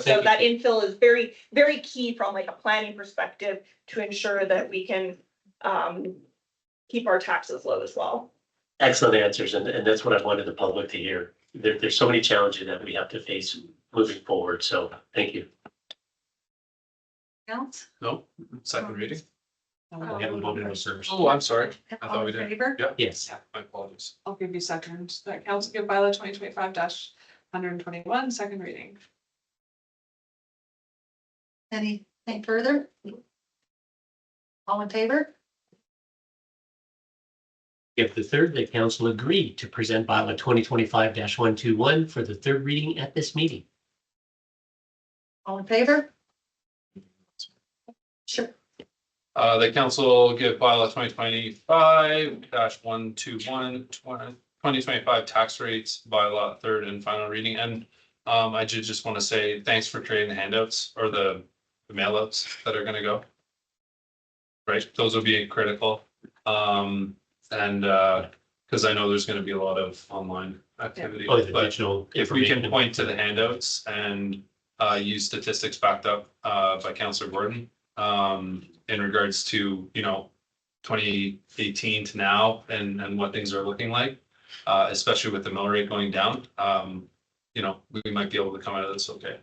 So that infill is very, very key from like a planning perspective to ensure that we can keep our taxes low as well. Excellent answers, and that's what I wanted the public to hear. There's so many challenges that we have to face moving forward, so thank you. Else? No, second reading. We haven't voted on first. Oh, I'm sorry. I All thought in we did. favor? Yeah, Yes. my apologies. I'll give you second. That council give bylaw 2025-121, second reading. Anything further? All in favor? If the third, the council agreed to present bylaw 2025-121 for the third reading at this meeting. All in favor? Sure. The council give bylaw 2025-121, 2025 tax rates bylaw third and final reading. And I did just want to say thanks for creating the handouts or the mailouts that are going to go. Right, those will be critical. And because I know there's going to be a lot of online activity. Oh, the But digital if we can information. point to the handouts and use statistics backed up, by Councillor Gordon, in regards to, 2018 to now and what things are looking like, especially with the mill rate going down. We might be able to come out of this okay.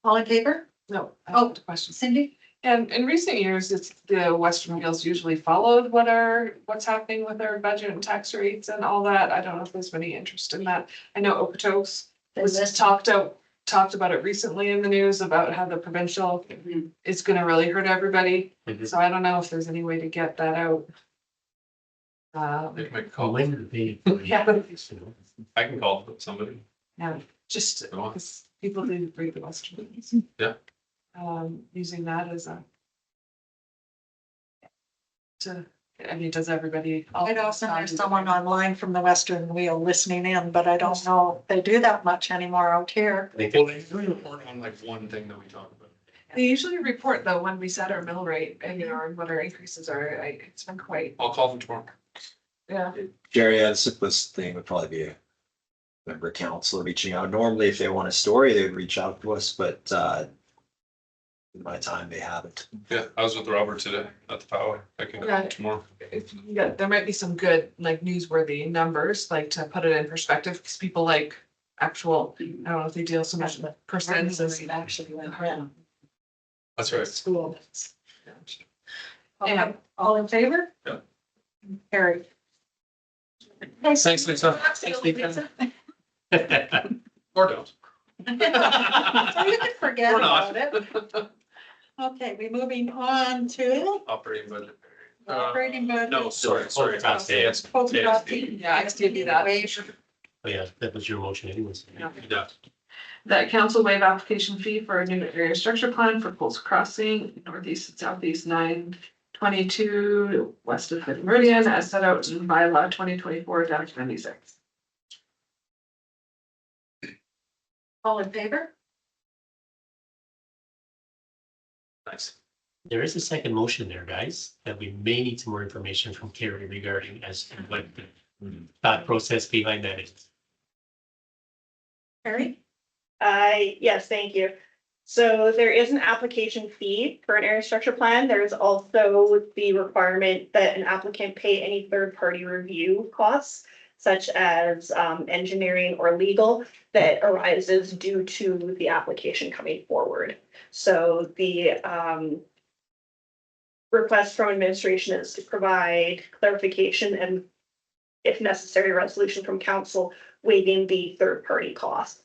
All in favor? No. Oh. Question. Cindy? And in recent years, it's the Western Mills usually followed what's happening with our budget and tax rates and all that. I don't know if there's any interest in that. I know Okotoks was talked about it recently in the news about how the provincial is gonna really hurt everybody. Mhm. So I don't know if there's any way to get that out. Make a call. When did they? Yeah. I can call somebody. Yeah, just Go on. because people do read the Western Mills. Yeah. Using that as a does everybody? I know there's someone online from the Western Wheel listening in, but I don't know if they do that much anymore out here. They Well, think they report on like one thing that we talk about. They usually report though when we set our mill rate and and what our increases are. It's been quite, I'll call them tomorrow. yeah. Jerry, the simplest thing would probably be a member council reaching out. Normally, if they want a story, they would reach out to us, but in my time, they haven't. Yeah, I was with Robert today at the power. I can Yeah. go tomorrow. Yeah, there might be some good like newsworthy numbers, like to put it in perspective, because people like actual, I don't know if they deal so much with percents as. Actually went around That's right. school. Yeah. All in favor? Yeah. Carried. Thanks, Lisa. Thanks, Lisa. Or don't. So you can forget Or not. about it. Okay, we moving on to Operating budget. operating budget. No, sorry. Podcast, yeah. Yes. Polka Yeah. dot tea. Yeah, I gave you that. Waive. Oh, yeah, that was your motion anyways. Yeah. That council waive application fee for a new area structure plan for Coles Crossing, northeast and southeast 922 west of Fifth Meridian, as set out in bylaw 2024-96. All in favor? Nice. There is a second motion there, guys, that we may need some more information from Carrie regarding as to what the thought process behind that is. Carrie? Yes, thank you. So there is an application fee for an area structure plan. There is also the requirement that an applicant pay any third-party review costs, such as engineering or legal, that arises due to the application coming forward. So the request from administration is to provide clarification and, if necessary, resolution from council waiving the third-party cost.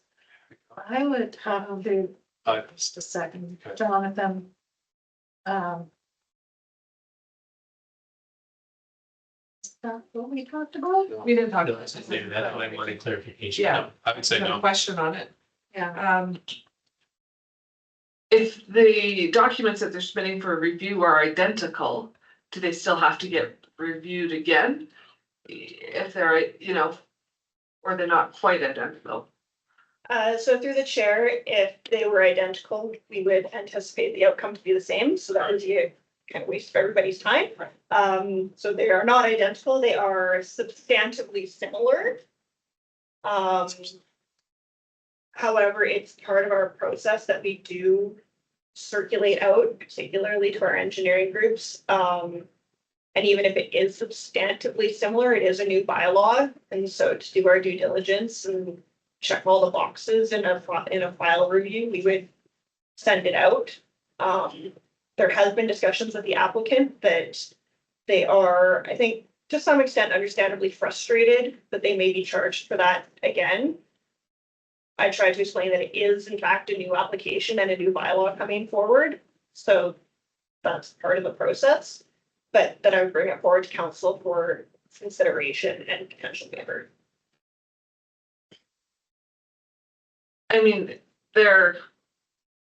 I would do Aye. just a second, Okay. Jonathan. Is that what we talked about? We didn't talk No, about that's it. why I wanted clarification. Yeah. I would say I have a no. question on it. Yeah. If the documents that they're submitting for review are identical, do they still have to get reviewed again? If they're, or they're not quite identical? So through the chair, if they were identical, we would anticipate the outcome to be the same, so that would be a kind of waste of everybody's time. So they are not identical, they are substantively similar. However, it's part of our process that we do circulate out, particularly to our engineering groups. And even if it is substantively similar, it is a new bylaw, and so to do our due diligence and check all the boxes in a file review, we would send it out. There has been discussions with the applicant that they are, I think, to some extent understandably frustrated that they may be charged for that again. I tried to explain that it is in fact a new application and a new bylaw coming forward, so that's part of the process. But that I would bring it forward to council for consideration and potential waiver. I mean, their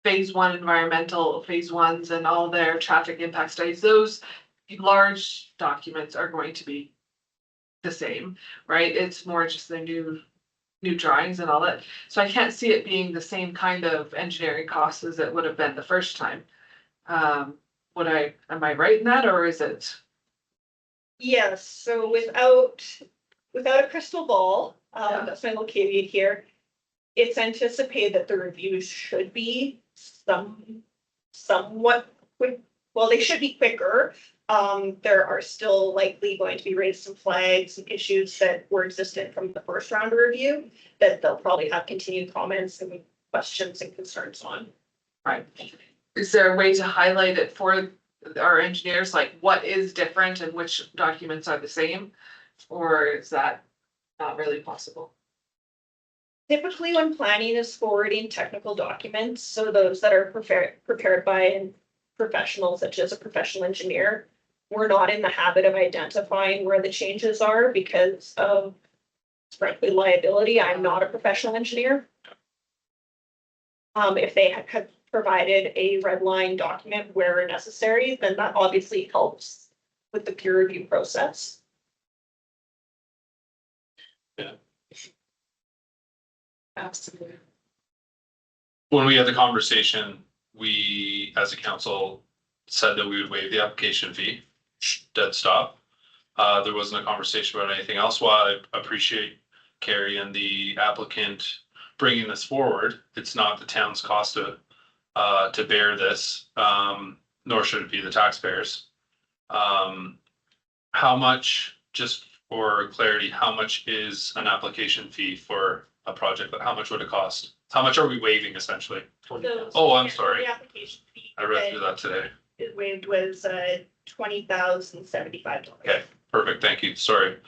phase one environmental, phase ones and all their traffic impact studies, those large documents are going to be the same, right? It's more just the new drawings and all that. So I can't see it being the same kind of engineering costs as it would have been the first time. Am I right in that, or is it? Yes, so without a crystal ball, That's my little caveat here. It's anticipated that the reviews should be somewhat quick, well, they should be quicker. There are still likely going to be raised some flags and issues that were existent from the first round of review that they'll probably have continued comments and questions and concerns on. Right. Is there a way to highlight it for our engineers, like what is different and which documents are the same? Or is that not really possible? Typically, when planning is forwarding technical documents, so those that are prepared by a professional, such as a professional engineer, we're not in the habit of identifying where the changes are because of, frankly, liability. I'm not a professional engineer. If they had provided a red line document where necessary, then that obviously helps with the peer review process. Absolutely. When we had the conversation, we, as a council, said that we would waive the application fee, dead stop. There wasn't a conversation about anything else. While I appreciate Carrie and the applicant bringing this forward, it's not the town's cost to bear this, nor should it be the taxpayers. How much, just for clarity, how much is an application fee for a project? How much would it cost? How much are we waiving essentially? Oh, I'm sorry. The application fee. I read through that today. It waived was $20,075. Okay, perfect. Thank you. Sorry.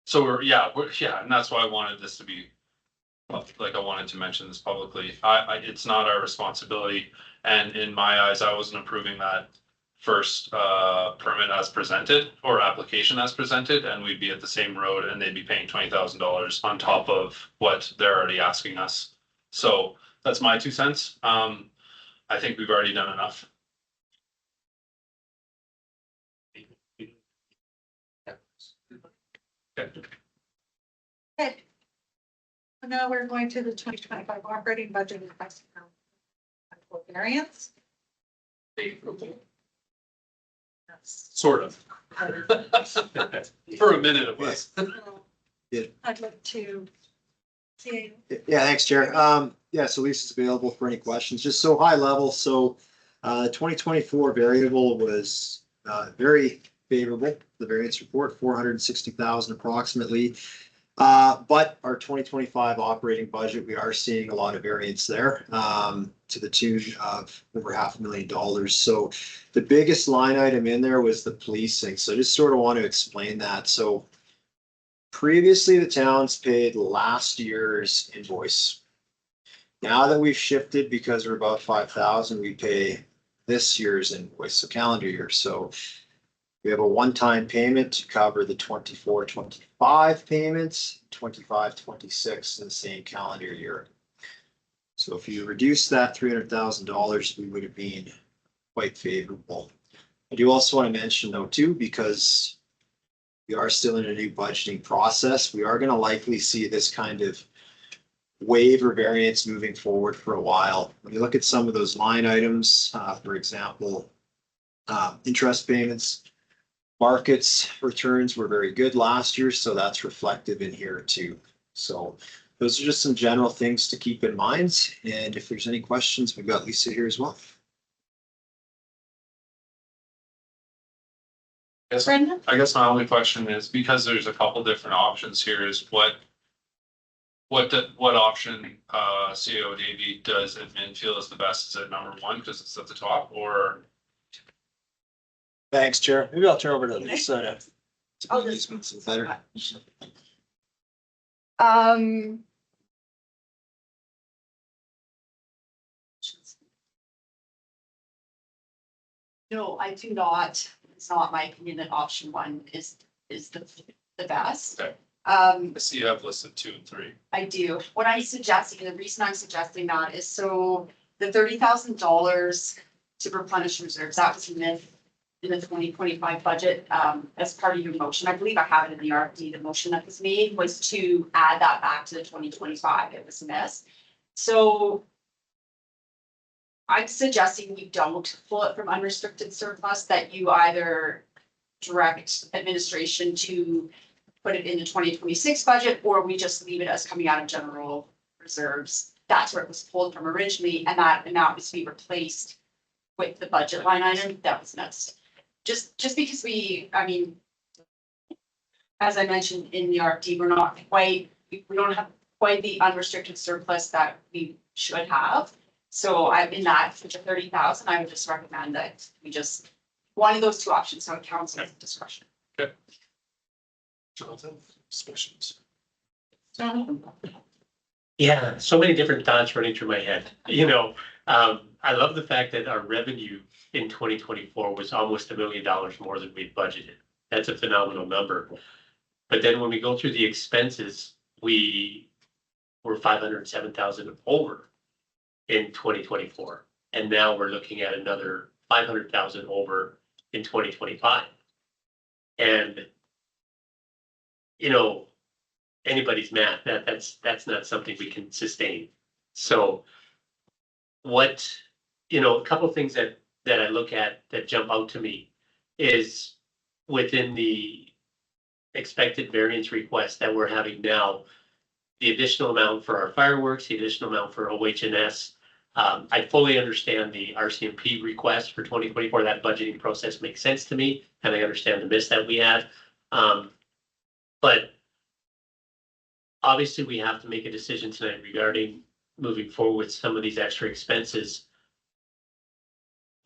So we're, and that's why I wanted this to be, like, I wanted to mention this publicly. It's not our responsibility. And in my eyes, I wasn't approving that first permit as presented or application as presented, and we'd be at the same road and they'd be paying $20,000 on top of what they're already asking us. So that's my 2 cents. I think we've already done enough. Okay. So now we're going to the 2025 operating budget request for variance. Sort of. For a minute it was. I'd like to see. Yeah, thanks, Chair. Yeah, so Lisa's available for any questions, just so high level. So 2024 variable was very favorable, the variance report, 460,000 approximately. But our 2025 operating budget, we are seeing a lot of variance there, to the tune of over $500,000. So the biggest line item in there was the policing. So I just sort of want to explain that. So previously, the town's paid last year's invoice. Now that we've shifted, because we're about 5,000, we pay this year's invoice, so calendar year. So we have a one-time payment to cover the 24-25 payments, 25-26 in the same calendar year. So if you reduce that $300,000, we would have been quite favorable. I do also want to mention though too, because we are still in a new budgeting process, we are going to likely see this kind of waive or variance moving forward for a while. When you look at some of those line items, for example, interest payments, markets returns were very good last year, so that's reflective in here too. So those are just some general things to keep in mind. And if there's any questions, we've got Lisa here as well. Brendan? I guess my only question is, because there's a couple different options here, is what option CEO Davey does admin feel is the best? Is it number one because it's at the top, or? Thanks, Chair. Maybe I'll turn over to Lisa I'll to just- make some better. No, I do not. It's not my opinion that option one is the best. Okay. I see you have listed 2 and 3. I do. What I'm suggesting, and the reason I'm suggesting that is so the $30,000 to replenish reserves, that was in the 2025 budget, as part of your motion. I believe I have it in the RFD. The motion that was made was to add that back to the 2025. It was missed. So I'm suggesting we don't pull it from unrestricted surplus, that you either direct administration to put it in the 2026 budget, or we just leave it as coming out of general reserves. That's where it was pulled from originally, and that amount was to be replaced with the budget line item that was next. Just because I mean, as I mentioned in the RFD, we don't have quite the unrestricted surplus that we should have. So in that, for the 30,000, I would just recommend that we just, one of those two options, so it counts as discretion. Jonathan, questions? Yeah, so many different thoughts running through my head. I love the fact that our revenue in 2024 was almost $1 million more than we budgeted. That's a phenomenal number. But then when we go through the expenses, we were 507,000 over in 2024. And now we're looking at another 500,000 over in 2025. And, anybody's math, that's not something we can sustain. So a couple of things that I look at that jump out to me is within the expected variance request that we're having now, the additional amount for our fireworks, the additional amount for OH&S. I fully understand the RCMP request for 2024. That budgeting process makes sense to me, and I understand the miss that we had. But obviously, we have to make a decision tonight regarding moving forward with some of these extra expenses.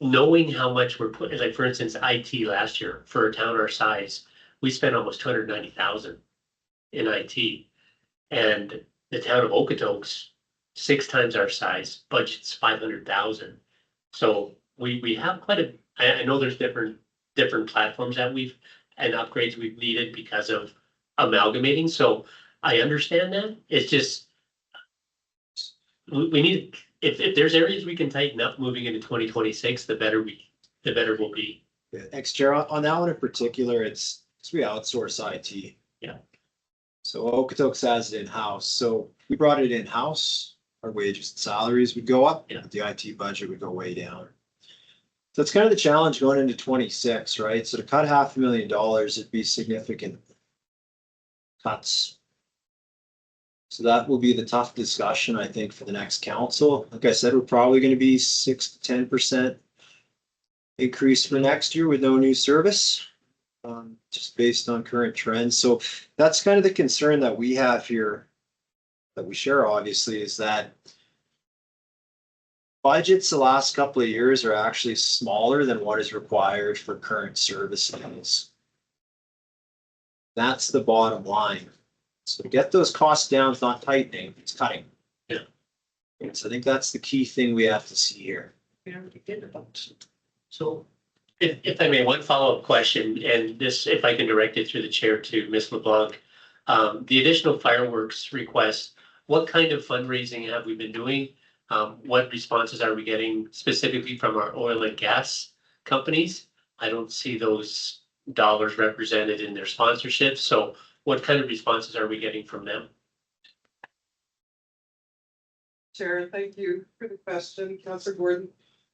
Knowing how much we're putting, like for instance, IT last year for a town our size, we spent almost 290,000 in IT. And the town of Okotoks, 6 times our size, budget's 500,000. So we have quite I know there's different platforms that and upgrades we've needed because of amalgamating. So I understand that. It's just, we need, if there's areas we can tighten up moving into 2026, the better we'll be. Yeah, thanks, Chair. On that one in particular, it's we outsource IT. Yeah. So Okotoks has it in-house. So we brought it in-house, our wages and salaries would go up. Yeah. The IT budget would go way down. So it's kind of the challenge going into 26, right? So to cut $500,000, it'd be significant cuts. So that will be the tough discussion, I think, for the next council. Like I said, we're probably going to be 6 to 10% increase for next year with no new service, just based on current trends. So that's kind of the concern that we have here, that we share, obviously, is that budgets the last couple of years are actually smaller than what is required for current service levels. That's the bottom line. So to get those costs down, it's not tightening, it's cutting. Yeah. And so I think that's the key thing we have to see here. So if I may, one follow-up question, and this, if I can direct it through the chair to Ms. LeBlanc. The additional fireworks request, what kind of fundraising have we been doing? What responses are we getting specifically from our oil and gas companies? I don't see those dollars represented in their sponsorships. So what kind of responses are we getting from them? Chair, thank you for the question, Councillor Gordon.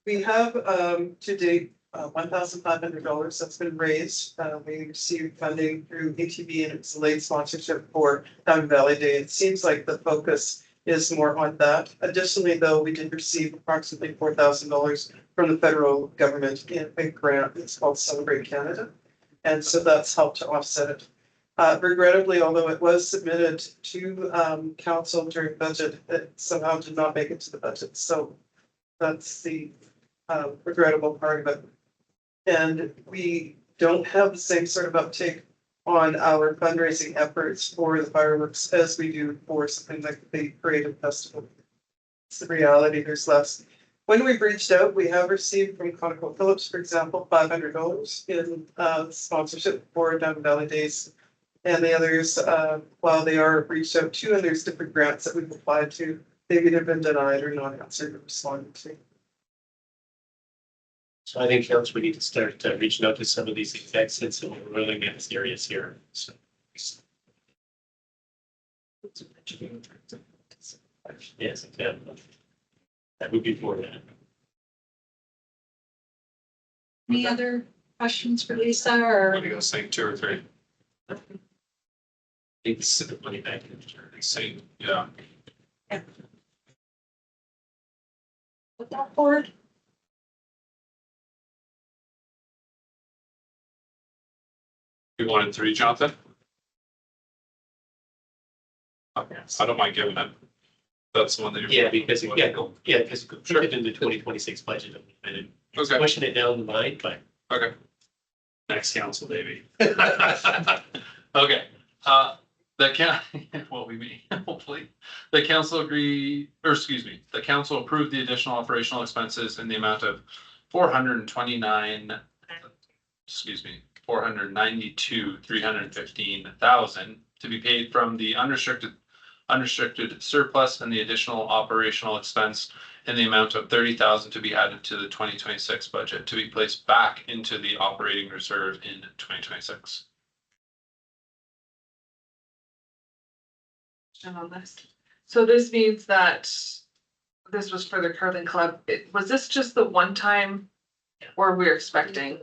We have to date $1,500 that's been raised. We received funding through ATV and it's delayed sponsorship for Diamond Valley Day. It seems like the focus is more on that. Additionally, though, we did receive approximately $4,000 from the federal government in a big grant. It's called Celebrate Canada. And so that's helped to offset it. Regrettably, although it was submitted to council during budget, it somehow did not make it to the budget. So that's the regrettable part of it. And we don't have the same sort of uptake on our fundraising efforts for the fireworks as we do for something like the Creative Festival. It's the reality, there's less. When we've reached out, we have received from ConocoPhillips, for example, $500 in sponsorship for Diamond Valley Days. And the others, while they are reached out to, and there's different grants that we've applied to, they've either been denied or not answered or responded to. So I think, Council, we need to start reaching out to some of these execs since we're really getting serious here. So. Yes, exactly. That would be for that. Any other questions for Lisa or? What do you guys think, 2 or 3? think this is the money back in the Same, yeah. Put that forward. You wanted 3, Jonathan? Okay, I don't mind giving it. That's the one that you're. Yeah, because, because put it in the 2026 budget, and it's Okay, pushing it down the line, but okay. Next council, baby. Okay, well, we may, hopefully. The council the council approved the additional operational expenses in the amount of 492,315,000 to be paid from the unrestricted surplus and the additional operational expense in the amount of 30,000 to be added to the 2026 budget to be placed back into the operating reserve in 2026. On this. So this means that this was for the curling club. Was this just the one time? Or we're expecting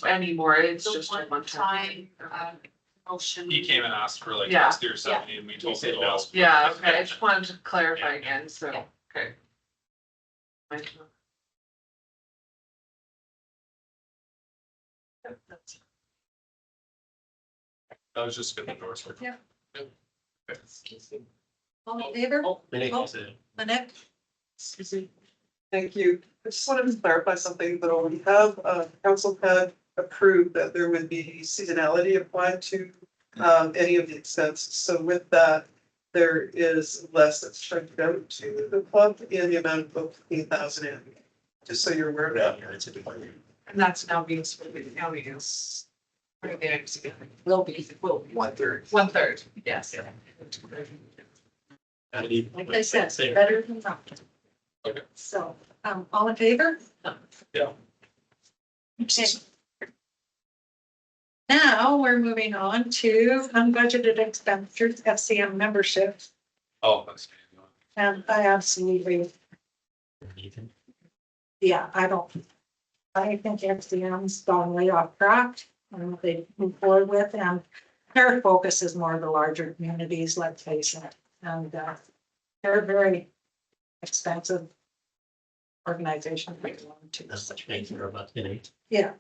any more? It's The just a one one time. time, motion. He came and asked for like Yeah. 60 or 70 and we told him no. Yeah, okay, I just wanted to clarify again, so, Yeah. okay. I was just gonna endorse it. Yeah. All in favor? oh, Minnick has a. Lynette? Thank you. I just wanted to clarify something that we have, council had approved that there would be seasonality applied to any of the expenses. So with that, there is less that's checked out to the club in the amount of 15,000, just so you're aware of that. And that's now being split with the county is. Will be. Will be. 1/3. 1/3, yes. Like I said, better than not. Okay. So, all in favor? Yeah. Okay. Now we're moving on to unbudgeted expenditures, FCM membership, Oh, that's. and I absolutely, yeah, I think FCM's gone way off track, and what they move forward with, and their focus is more the larger communities, let's face it, and, they're very expensive organization. Thank you about tonight. Yeah,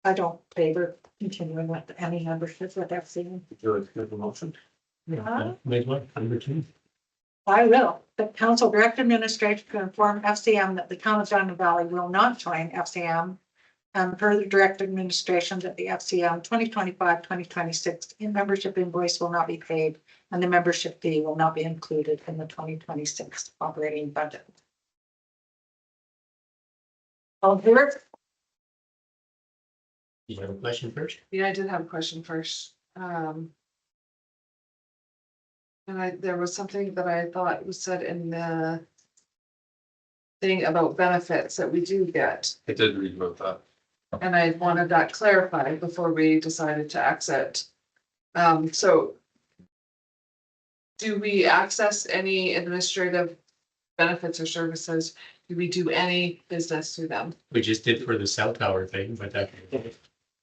I don't favor continuing with any membership with FCM. Do it, good motion. Huh? Wait, what, number 2? I will. The council direct administration to inform FCM that the town of Diamond Valley will not join FCM. And further direct administration that the FCM 2025-2026 in membership invoice will not be paid and the membership fee will not be included in the 2026 operating budget. All here. You have a question first? Yeah, I did have a question first. And there was something that I thought was said in the thing about benefits that we do get, I did read about that. and I wanted that clarified before we decided to exit. So do we access any administrative benefits or services? Do we do any business through them? We just did for the cell tower thing, but that.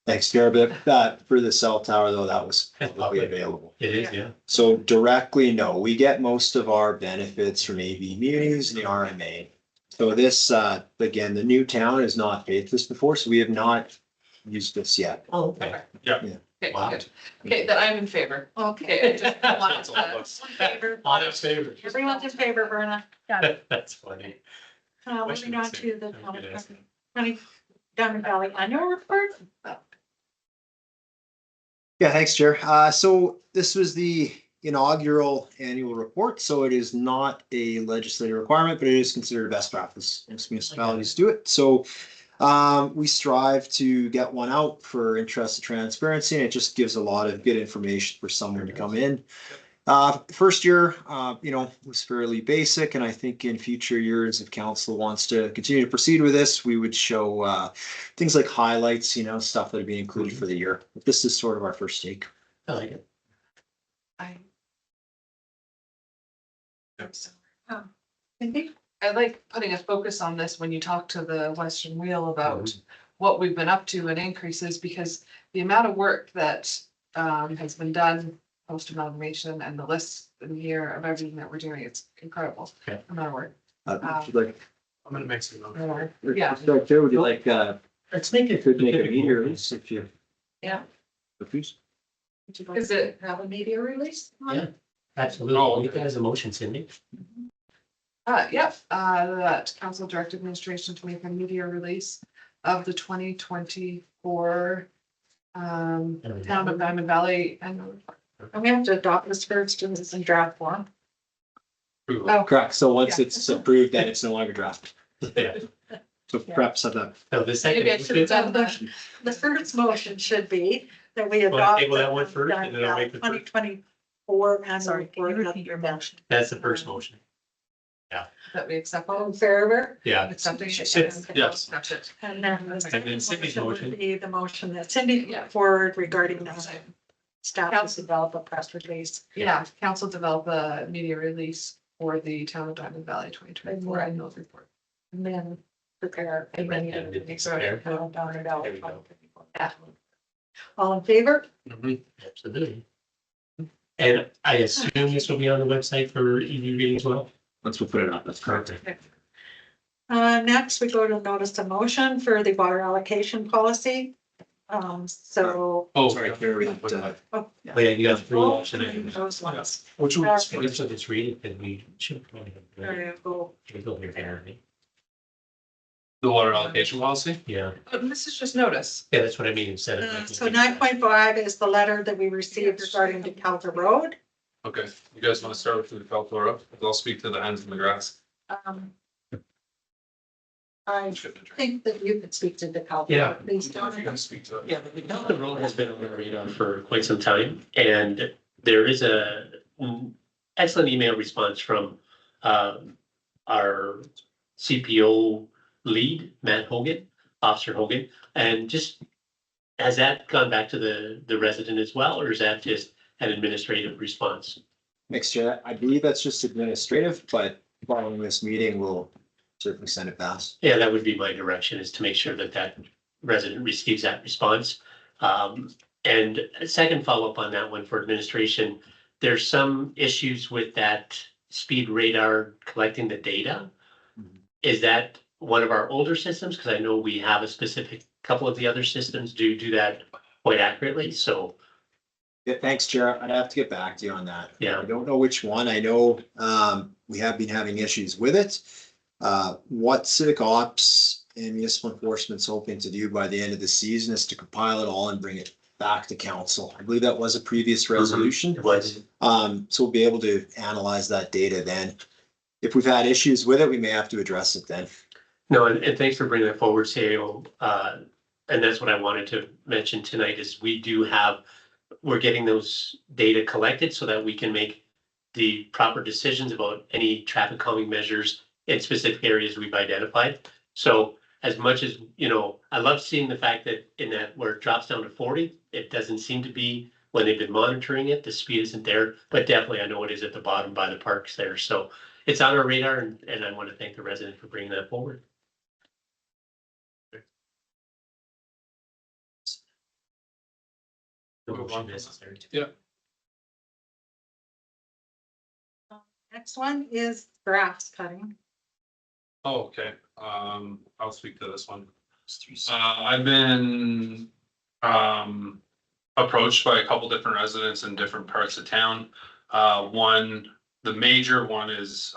Thanks, Garrett. That for the cell tower though, that was publicly available. It is, yeah. So directly, no, we get most of our benefits from AV Munis and the RMA. So this, again, the new town has not paid this before, so we have not used this yet. Oh, okay. Okay, Wow. good. Okay, then I'm in favor. Okay. Okay, I just wanted to- Favor. All in favor. Everyone's in favor, Verna. That's funny. Moving on to the 20 Diamond Valley annual report. Yeah, thanks, Chair. So this was the inaugural annual report, so it is not a legislative requirement, but it is considered best practice. Most municipalities do it. So we strive to get one out for interest and transparency, and it just gives a lot of good information for someone to come in. First year, was fairly basic, and I think in future years, if council wants to continue to proceed with this, we would show things like highlights, stuff that would be included for the year. But this is sort of our first take. I like it. Cindy? I like putting a focus on this when you talk to the Western Wheel about what we've been up to and increases, because the amount of work that has been done post amalgamation and the list in here of everything that we're doing. It's incredible. Okay. No matter what. Would you like, I'm gonna make some. Yeah. Mr. Chair, would you like, Let's make it. could make a media release if you. Yeah. Please. Would you like Is it- to have a media release? on it? Yeah. Absolutely. Oh, Make that as a motion, Cindy. That council direct administration to make a media release of the 2024 Town of Diamond Valley annual report. And we have to adopt this first and it's in draft form. Oh, Correct. So once it's approved, then it's no longer drafted. Yeah. So perhaps have that. So the second. maybe I should have done that. The first motion should be that we Wanna adopt. table that one first, and then I'll make the Twenty twenty-four annual. Sorry, can you report. repeat your motion? That's the first motion. That we accept. All in favor? Yeah. Accepting it. Yes. Accept it. And then the And second then Cindy's motion would motion. be the motion that Cindy Yeah. put forward regarding staff to develop a press release. Yeah, council develop a media release for the Town of Diamond Valley 2024 annual report. And then prepare. a media And then release prepare. for the Down and Out There we go. 2024. Yeah. All in favor? Absolutely. And I assume this will be on the website for EV reading as well? Once we put it up, that's correct. Next, we go to notice of motion for the water allocation policy. So. Oh, Sorry, Carrie, but, Oh, yeah, you got three Oh, options. those ones. which one? one's? We should just read it, and we should. probably have- There you go. We go here, Aaron. The water allocation policy? Yeah, This is just notice. yeah, that's what I mean, instead of. So 9.5 is the letter that we received regarding DeKalb Road. Okay, you guys wanna start with the Falcora? I'll speak to the hens in the grass. I think that you could speak to DeKalb. Yeah. Please You don't. can speak to it. Yeah, the Delta Road has been on the radar for quite some time, and there is a excellent email response from our CPO lead, Matt Hogan, Officer Hogan, and just has that gone back to the resident as well, or is that just an administrative response? mixture, I believe that's just administrative, but following this meeting, we'll certainly send it past. Yeah, that would be my direction, is to make sure that that resident receives that response. And a second follow-up on that one for administration, there's some issues with that speed radar collecting the data. Is that one of our older systems? Because I know we have a specific, couple of the other systems do that quite accurately, so. Yeah, thanks, Chair. I'd have to get back to you on that. Yeah. I don't know which one. I know, we have been having issues with it. What Civic Ops and Municipal Enforcement's hoping to do by the end of the season is to compile it all and bring it back to council. I believe that was a previous resolution. It was. So we'll be able to analyze that data then. If we've had issues with it, we may have to address it then. No, and thanks for bringing that forward, Sayo. And that's what I wanted to mention tonight is we're getting those data collected so that we can make the proper decisions about any traffic calming measures in specific areas we've identified. So as much as, I love seeing the fact that in that where it drops down to 40, it doesn't seem to be, when they've been monitoring it, the speed isn't there, but definitely I know it is at the bottom by the parks there. So it's on our radar and I want to thank the resident for bringing that forward. No motion necessary. Yeah. Next one is grass cutting. Oh, okay, I'll speak to this one. I've been, approached by a couple different residents in different parts of town. The major one is,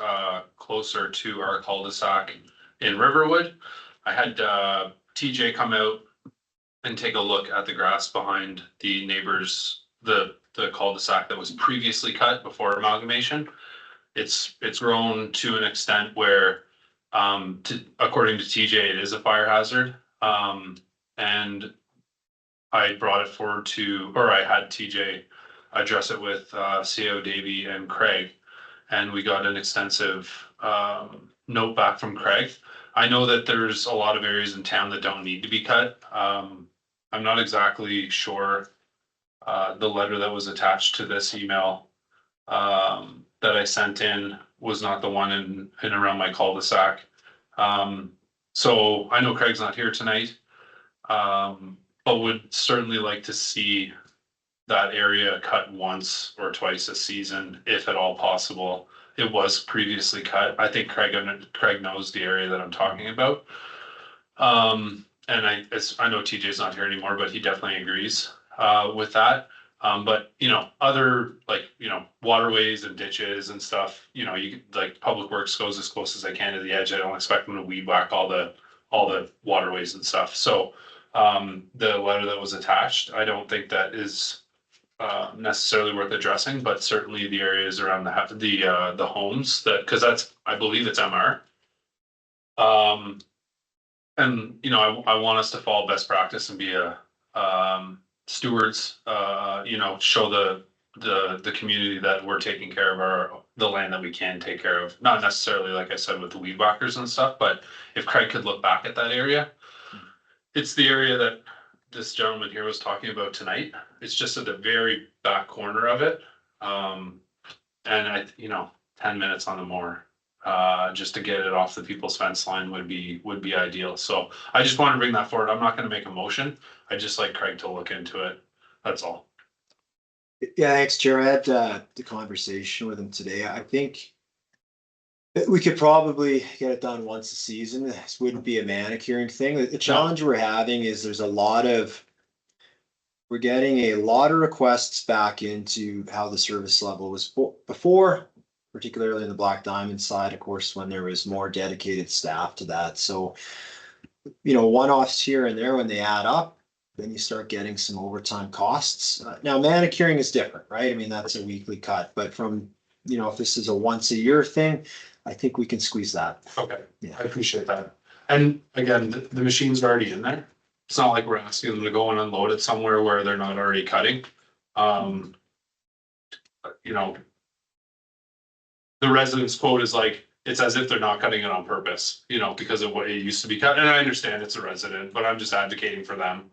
closer to our cul-de-sac in Riverwood. I had, TJ come out and take a look at the grass behind the neighbors, the cul-de-sac that was previously cut before amalgamation. It's grown to an extent where, according to TJ, it is a fire hazard. And I brought it forward I had TJ address it with CO Davey and Craig. And we got an extensive note back from Craig. I know that there's a lot of areas in town that don't need to be cut. I'm not exactly sure the letter that was attached to this email that I sent in was not the one in around my cul-de-sac. So I know Craig's not here tonight, but would certainly like to see that area cut once or twice a season, if at all possible. It was previously cut. I think Craig knows the area that I'm talking about. And I know TJ's not here anymore, but he definitely agrees with that. But you know, other like, you know, waterways and ditches and stuff, you know, you like Public Works goes as close as they can to the edge. I don't expect them to weed whack all the waterways and stuff. So the letter that was attached, I don't think that is necessarily worth addressing, but certainly the areas around the homes that, because that's, I believe it's MR. And you know, I want us to follow best practice and be a stewards, you know, show the community that we're taking care of the land that we can take care of. Not necessarily, like I said, with the weed whackers and stuff, but if Craig could look back at that area, it's the area that this gentleman here was talking about tonight. It's just at the very back corner of it. And you know, 10 minutes on the mower, just to get it off the people's fence line would be ideal. So I just want to bring that forward. I'm not going to make a motion. I just like Craig to look into it. That's all. Yeah, thanks, Chair. I had the conversation with him today. I think we could probably get it done once a season. This wouldn't be a manicuring thing. The challenge we're having is we're getting a lot of requests back into how the service level was before, particularly in the Black Diamond side, of course, when there was more dedicated staff to that. So, you know, one-offs here and there, when they add up, then you start getting some overtime costs. Now manicuring is different, right? I mean, that's a weekly cut, but from, you know, if this is a once a year thing, I think we can squeeze that. Okay, Yeah. I appreciate that. And again, the machine's already in there. It's not like we're asking them to go and unload it somewhere where they're not already cutting. You know, the residents quote is like, it's as if they're not cutting it on purpose, you know, because of what it used to be cut. And I understand it's a resident, but I'm just advocating for them.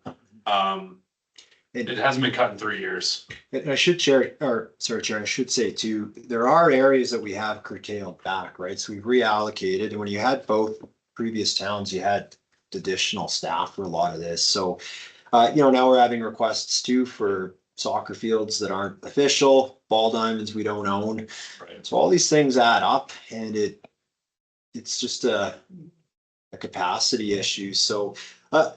It hasn't been cut in 3 years. And I should Chair, I should say too, there are areas that we have curtailed back, right? So we've reallocated, and when you had both previous towns, you had additional staff for a lot of this. So, you know, now we're having requests too for soccer fields that aren't official, ball diamonds we don't own. Right. So all these things add up, and it's just a capacity issue. So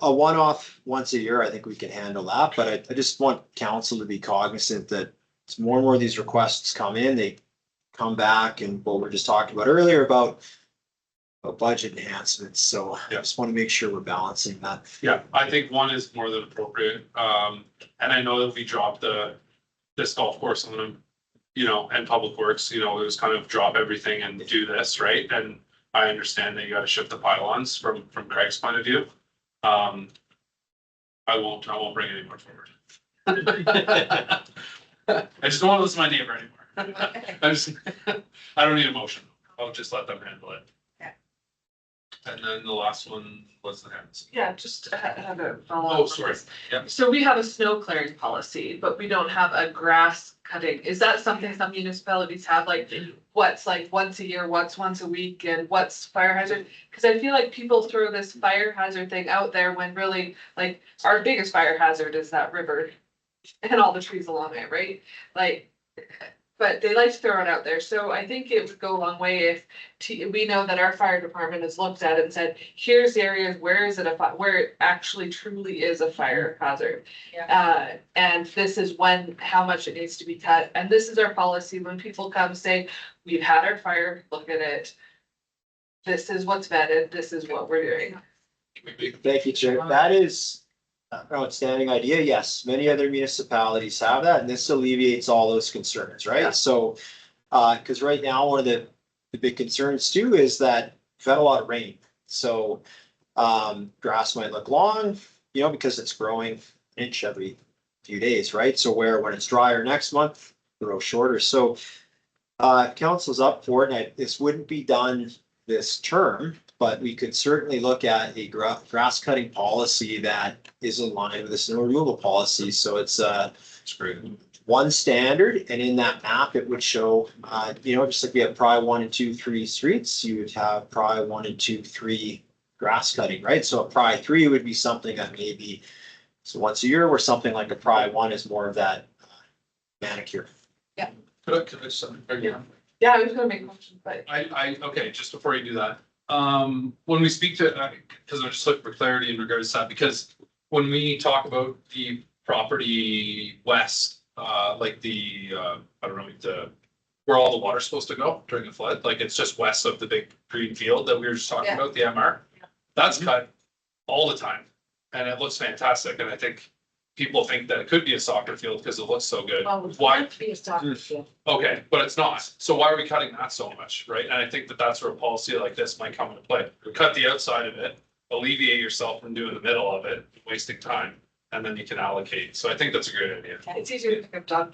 a one-off once a year, I think we can handle that, but I just want council to be cognizant that as more and more of these requests come in, they come back, and what we're just talking about earlier about budget enhancements. So I just want to make sure we're balancing that. Yeah, I think one is more than appropriate. And I know that we dropped this golf course on them, you know, and Public Works, you know, it was kind of drop everything and do this, right? And I understand that you got to shift the pylons from Craig's point of view. I won't bring it any more forward. I just don't want to listen to my neighbor anymore. I don't need a motion. I'll just let them handle it. Yeah. And then the last one was the hands. Yeah, just have a follow up. Oh, sorry. Yeah. So we have a snow clearing policy, but we don't have a grass cutting. Is that something some municipalities have, like what's like once a year, what's once a week, and what's fire hazard? Cause I feel like people throw this fire hazard thing out there when really like our biggest fire hazard is that river and all the trees along it, right? Like, but they like to throw it out there. So I think it would go a long way if we know that our fire department has looked at it and said, here's areas, where is it where it actually truly is a fire hazard. And this is how much it needs to be cut. And this is our policy when people come say, we've had our fire, look at it. This is what's vetted, this is what we're doing. Thank you, Chair. That is an outstanding idea. Yes, many other municipalities have that, and this alleviates all those concerns, right? Yeah. So, because right now, one of the big concerns too is that we've had a lot of rain. So, grass might look long, you know, because it's growing an inch every few days, right? So when it's drier next month, grow shorter. So, council's up for it, and this wouldn't be done this term, but we could certainly look at a grass cutting policy that is in line with the snow removal policy. So it's great. one standard, and in that map, it would show, you know, just like we have Pri 1 and 2, 3 streets, you would have Pri 1 and 2, 3 grass cutting, right? So a Pri 3 would be something that maybe, so once a year, where something like a Pri 1 is more of that manicure. Could I just, Yeah, I was gonna make a motion, but okay, just before you do that, when we speak to, because I'm just looking for clarity in regards to that, because when we talk about the property west, like the, I don't know, where all the water's supposed to go during the flood, like it's just west of the big green field that we were just talking Yeah. about, the MR. That's cut all the time, and it looks fantastic, and I think people think that it could be a soccer field because it looks so good. Why? Okay, but it's not. So why are we cutting that so much, right? And I think that that's where a policy like this might come into play. Cut the outside of it, alleviate yourself from doing the middle of it, wasting time, and then you can allocate. So I think that's a great idea. it's easier to pick up dog.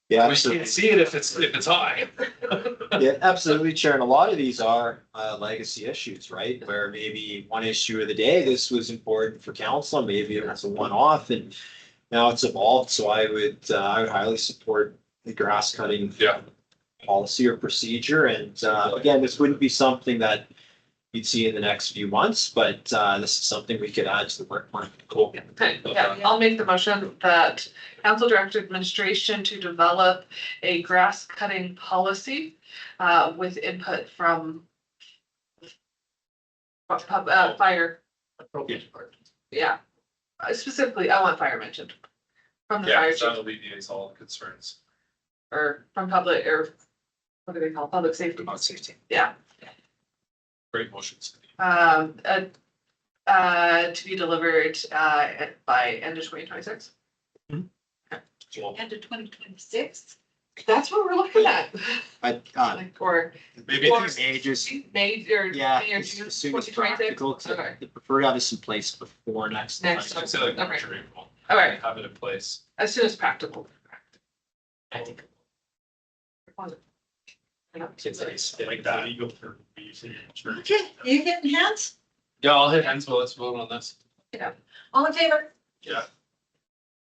Yeah, We absolutely. can't see it if it's high. Yeah, absolutely, Chair. And a lot of these are legacy issues, right? Where maybe one issue of the day, this was important for council, maybe it was a one-off and now it's evolved. So I would highly support the grass cutting Yeah. policy or procedure. And again, this wouldn't be something that you'd see in the next few months, but this is something we could add to the work plan. Cool. Okay, yeah, I'll make the motion that council direct administration to develop a grass cutting policy with input from fire, yeah. Specifically, I want fire mentioned. From the Yeah, fire that chief alleviates all concerns. or from public or what do they call it? Public safety? About 16. Yeah. Great motions. To be delivered by end of 2026. Well, End of 2026. That's what we're looking at. Like, Or maybe Or- it's ages, May or yeah, May or as June soon as 2026. practical, 'cause Okay. I prefer to have this in place before next. Next time. I'd say like Okay. March or April. All right, Have it in place. as soon as practical. I think It's like that. Okay, you getting hands? Yeah, I'll hit hands, but let's vote on this. All in favor? Yeah.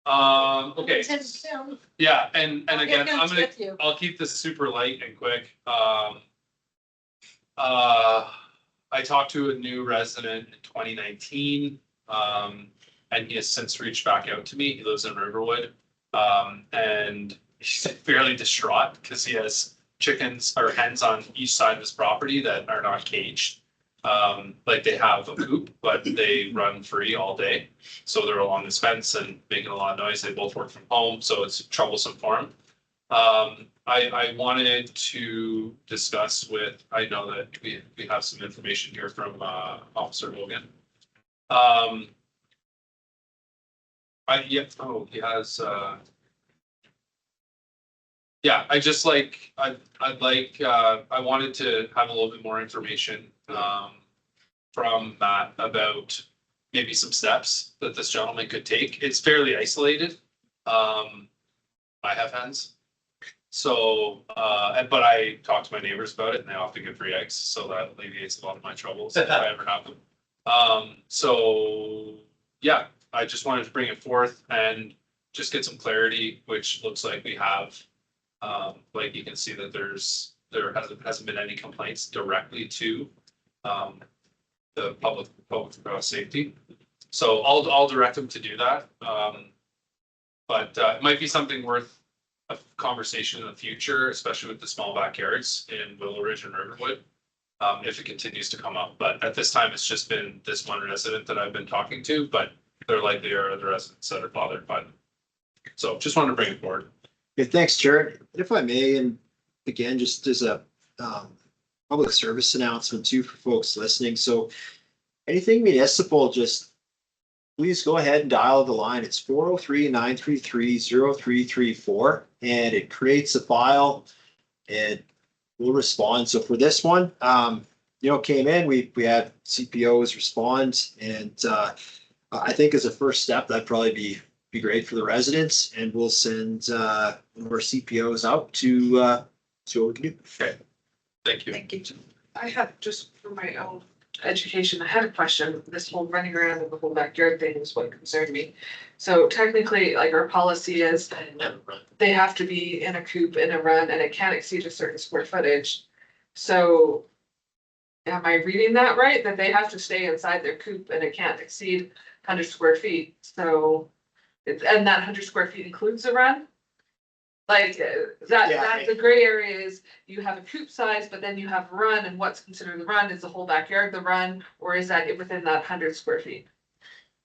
Okay, Tim, Tim. yeah, and I'll again, get I'm hands gonna, with you. I'll keep this super light and quick. I talked to a new resident in 2019, and he has since reached back out to me. He lives in Riverwood. And he's fairly distraught because he has chickens or hens on each side of his property that are not caged. Like they have a coop, but they run free all day. So they're along this fence and making a lot of noise. They both work from home, so it's troublesome for him. I wanted to discuss with, I know that we have some information here from Officer Logan. He has, yeah, I just like, I'd like, I wanted to have a little bit more information, from Matt about maybe some steps that this gentleman could take. It's fairly isolated. I have hens. So, but I talked to my neighbors about it and they often get free eggs, so that alleviates a lot of my troubles if I ever have them. So, yeah, I just wanted to bring it forth and just get some clarity, which looks like we have. Like you can see that there hasn't been any complaints directly to the public safety. So I'll direct them to do that. But it might be something worth a conversation in the future, especially with the small backyards in Willow Ridge and Riverwood. If it continues to come up, but at this time, it's just been this one resident that I've been talking to, but there likely are other residents that are bothered by them. So just wanted to bring it forward. Okay, thanks, Jared. If I may, and again, just as a public service announcement too for folks listening. So anything municipal, just please go ahead and dial the line. It's 403-933-0334 and it creates a file and we'll respond. So for this one, came in, we had CPOs respond and I think as a first step, that'd probably be great for the residents and we'll send our CPOs out to see what we can do. Okay. Thank you. Thank you. I had, just for my own education, I had a question. This whole running around in the whole backyard thing is what concerned me. So technically, like our policy is they have to be in a coop in a run and it can't exceed a certain square footage. So am I reading that right? That they have to stay inside their coop and it can't exceed 100 square feet? So and that 100 square feet includes the run? Like, Yeah. that, the gray area is you have a coop size, but then you have a run, and what's considered the run? Is the whole backyard the run, or is that within that 100 square feet?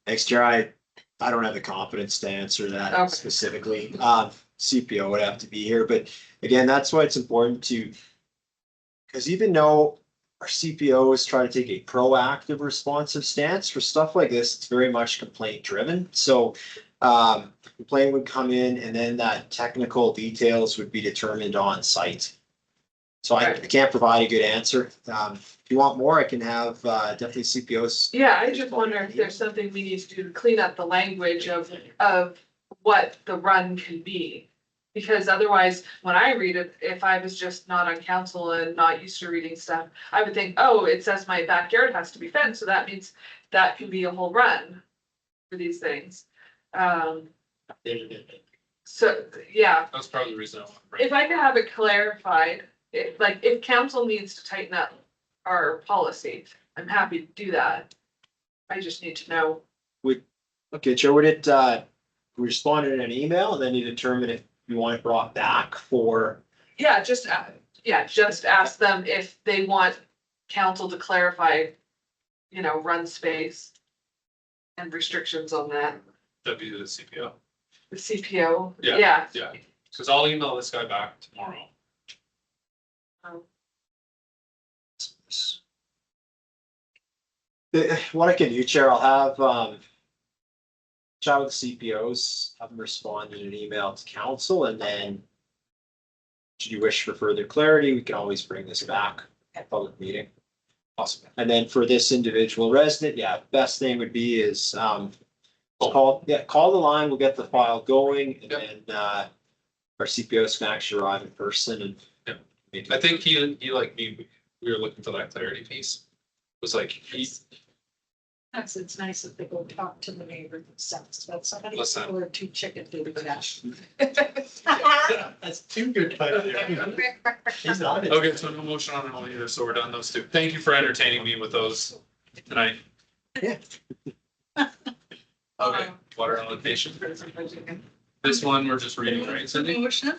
Next year, I don't have the confidence to answer Okay. that specifically. CPO would have to be here, but again, that's why it's important to. Because even though our CPOs try to take a proactive, responsive stance for stuff like this, it's very much complaint driven. So complaint would come in and then that technical details would be determined on site. So I can't provide a good answer. If you want more, I can have definitely CPOs. Yeah, I just wonder if there's something we need to do to clean up the language of what the run can be. Because otherwise, when I read it, if I was just not on council and not used to reading stuff, I would think, oh, it says my backyard has to be fenced, so that means that can be a whole run for these things. So, yeah, That's probably the reason I want to bring. if I could have it clarified, if council needs to tighten up our policy, I'm happy to do that. I just need to know. Okay, Chair, would it respond in an email and then you determine if you want it brought back for? Yeah, just ask them if they want council to clarify, run space and restrictions on that, That'd be the CPO, the CPO. Yeah. because I'll email this guy back tomorrow. What I can do, Chair, I'll have chat with the CPOs, have them respond in an email to council, and then should you wish for further clarity, we can always bring this back at public meeting. Awesome. And then for this individual resident, best thing would be is call the line, we'll get the file going, and then our CPOs can actually arrive in person and. I think he like me, we were looking for that clarity piece. It was like, Yes, it's nice that they go talk to the neighbor themselves, but somebody Listen. who are too chicken to do that. That's too good. He's on it. okay, so no motion on it all either, so we're done those two. Thank you for entertaining me with those tonight. Yeah. Okay, water allocation. This one, we're just reading, right, Cindy? Motion.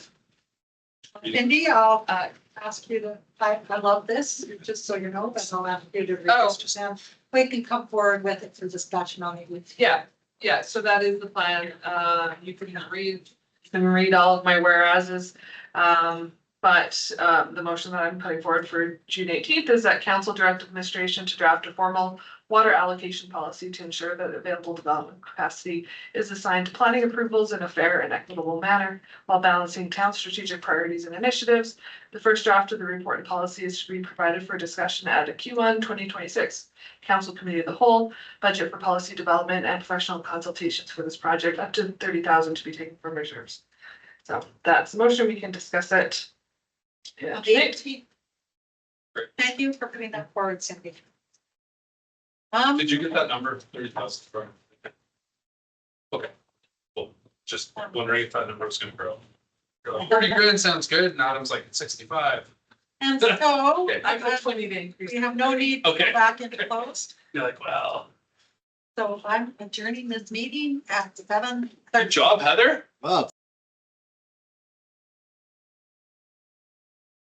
Cindy, I'll ask you to, I love this, just so you know, but I'll ask you to register them. We can come forward with it for discussion on it with. Yeah, so that is the plan. You can read all of my whereases. But the motion that I'm putting forward for June 18th is that council direct administration to draft a formal water allocation policy to ensure that available development capacity is assigned to planning approvals in a fair and equitable manner while balancing town strategic priorities and initiatives. The first draft of the report and policy is to be provided for discussion at a Q1 2026 Council Committee of the Whole, budget for policy development and professional consultations for this project, up to 30,000 to be taken from reserves. So that's the motion. We can discuss it. Yeah. On the 18th. Thank you for putting that forward, Cindy. Did you get that number, 30,000 from? Okay, cool. Just wondering if that number was gonna grow. You're like, 30 grand sounds good, and Adam's like 65. And so Okay. I hopefully need to increase. we have no need to Okay. go back into closed. You're like, well, So I'm adjourning this meeting at 7:30. good job, Heather. Well,